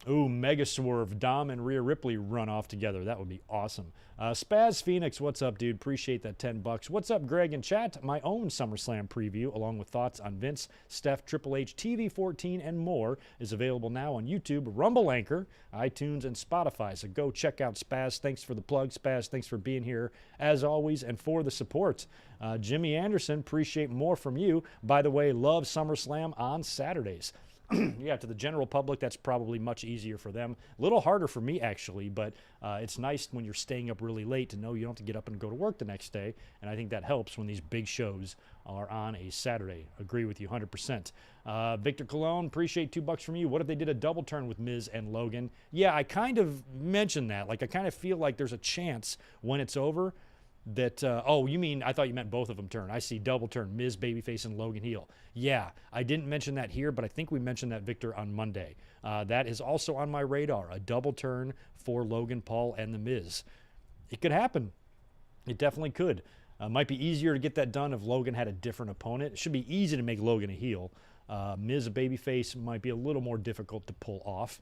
Ooh, Mega Swerve, Dom and Rhea Ripley run off together. That would be awesome. Spaz Phoenix, what's up, dude? Appreciate that $10. What's up, Greg and chat? My own SummerSlam preview, along with thoughts on Vince, Steph, Triple H, TV14, and more, is available now on YouTube, Rumble Anchor, iTunes, and Spotify. So go check out Spaz. Thanks for the plug, Spaz. Thanks for being here, as always, and for the support. Jimmy Anderson, appreciate more from you. By the way, love SummerSlam on Saturdays. Yeah, to the general public, that's probably much easier for them. A little harder for me, actually, but it's nice when you're staying up really late to know you don't have to get up and go to work the next day, and I think that helps when these big shows are on a Saturday. Agree with you 100%. Victor Colon, appreciate $2 from you. What if they did a double turn with Miz and Logan? Yeah, I kind of mentioned that. Like, I kind of feel like there's a chance when it's over that, oh, you mean, I thought you meant both of them turn. I see double turn, Miz babyface and Logan heel. Yeah, I didn't mention that here, but I think we mentioned that, Victor, on Monday. That is also on my radar, a double turn for Logan Paul and The Miz. It could happen. It definitely could. Might be easier to get that done if Logan had a different opponent. It should be easy to make Logan a heel. Miz a babyface might be a little more difficult to pull off.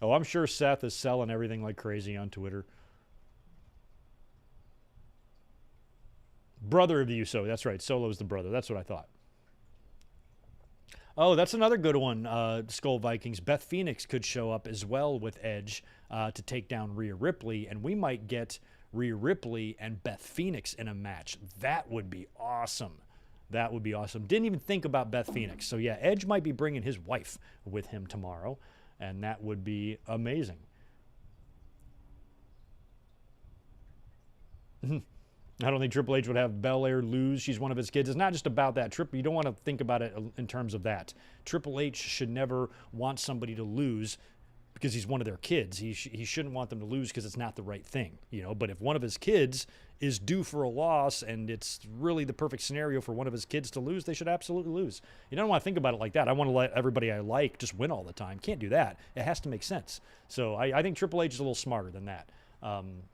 Oh, I'm sure Seth is selling everything like crazy on Twitter. Brother of the Uso. That's right. Solo's the brother. That's what I thought. Oh, that's another good one, Skull Vikings. Beth Phoenix could show up as well with Edge to take down Rhea Ripley, and we might get Rhea Ripley and Beth Phoenix in a match. That would be awesome. That would be awesome. Didn't even think about Beth Phoenix. So, yeah, Edge might be bringing his wife with him tomorrow, and that would be amazing. I don't think Triple H would have Belair lose. She's one of his kids. It's not just about that. You don't want to think about it in terms of that. Triple H should never want somebody to lose because he's one of their kids. He shouldn't want them to lose because it's not the right thing, you know. But if one of his kids is due for a loss and it's really the perfect scenario for one of his kids to lose, they should absolutely lose. You don't want to think about it like that. I want to let everybody I like just win all the time. Can't do that. It has to make sense. So I think Triple H is a little smarter than that.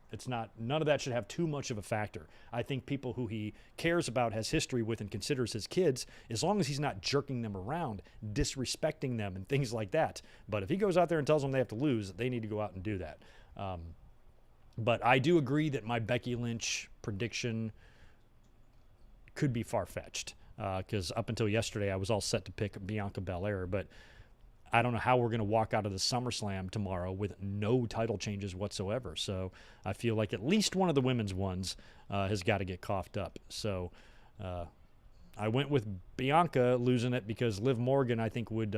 It's not, none of that should have too much of a factor. I think people who he cares about, has history with, and considers his kids, as long as he's not jerking them around, disrespecting them, and things like that. But if he goes out there and tells them they have to lose, they need to go out and do that. But I do agree that my Becky Lynch prediction could be far-fetched, because up until yesterday, I was all set to pick Bianca Belair, but I don't know how we're going to walk out of the SummerSlam tomorrow with no title changes whatsoever. So I feel like at least one of the women's ones has got to get coughed up. So I went with Bianca losing it because Liv Morgan, I think, would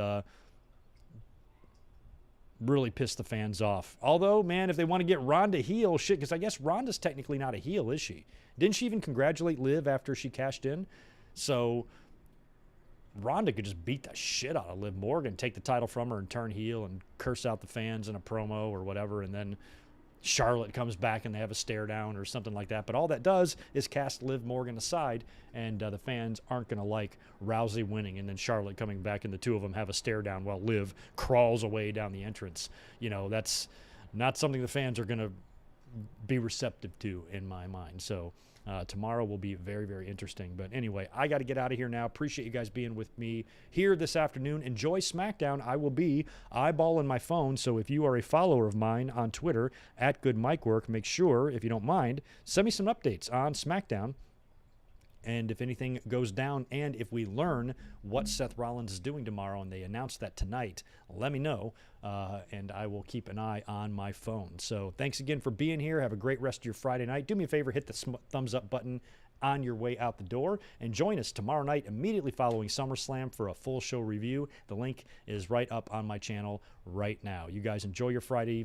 really piss the fans off. Although, man, if they want to get Ronda heel, shit, because I guess Ronda's technically not a heel, is she? Didn't she even congratulate Liv after she cashed in? So Ronda could just beat the shit out of Liv Morgan, take the title from her and turn heel and curse out the fans in a promo or whatever, and then Charlotte comes back and they have a stare down or something like that. But all that does is cast Liv Morgan aside, and the fans aren't going to like Rousey winning and then Charlotte coming back and the two of them have a stare down while Liv crawls away down the entrance. You know, that's not something the fans are going to be receptive to in my mind. So tomorrow will be very, very interesting. But anyway, I got to get out of here now. Appreciate you guys being with me here this afternoon. Enjoy SmackDown. I will be eyeballing my phone. So if you are a follower of mine on Twitter, @GoodMicWork, make sure, if you don't mind, send me some updates on SmackDown. And if anything goes down, and if we learn what Seth Rollins is doing tomorrow, and they announce that tonight, let me know, and I will keep an eye on my phone. So thanks again for being here. Have a great rest of your Friday night. Do me a favor, hit the thumbs up button on your way out the door, and join us tomorrow night immediately following SummerSlam for a full show review. The link is right up on my channel right now. You guys enjoy your Friday evening.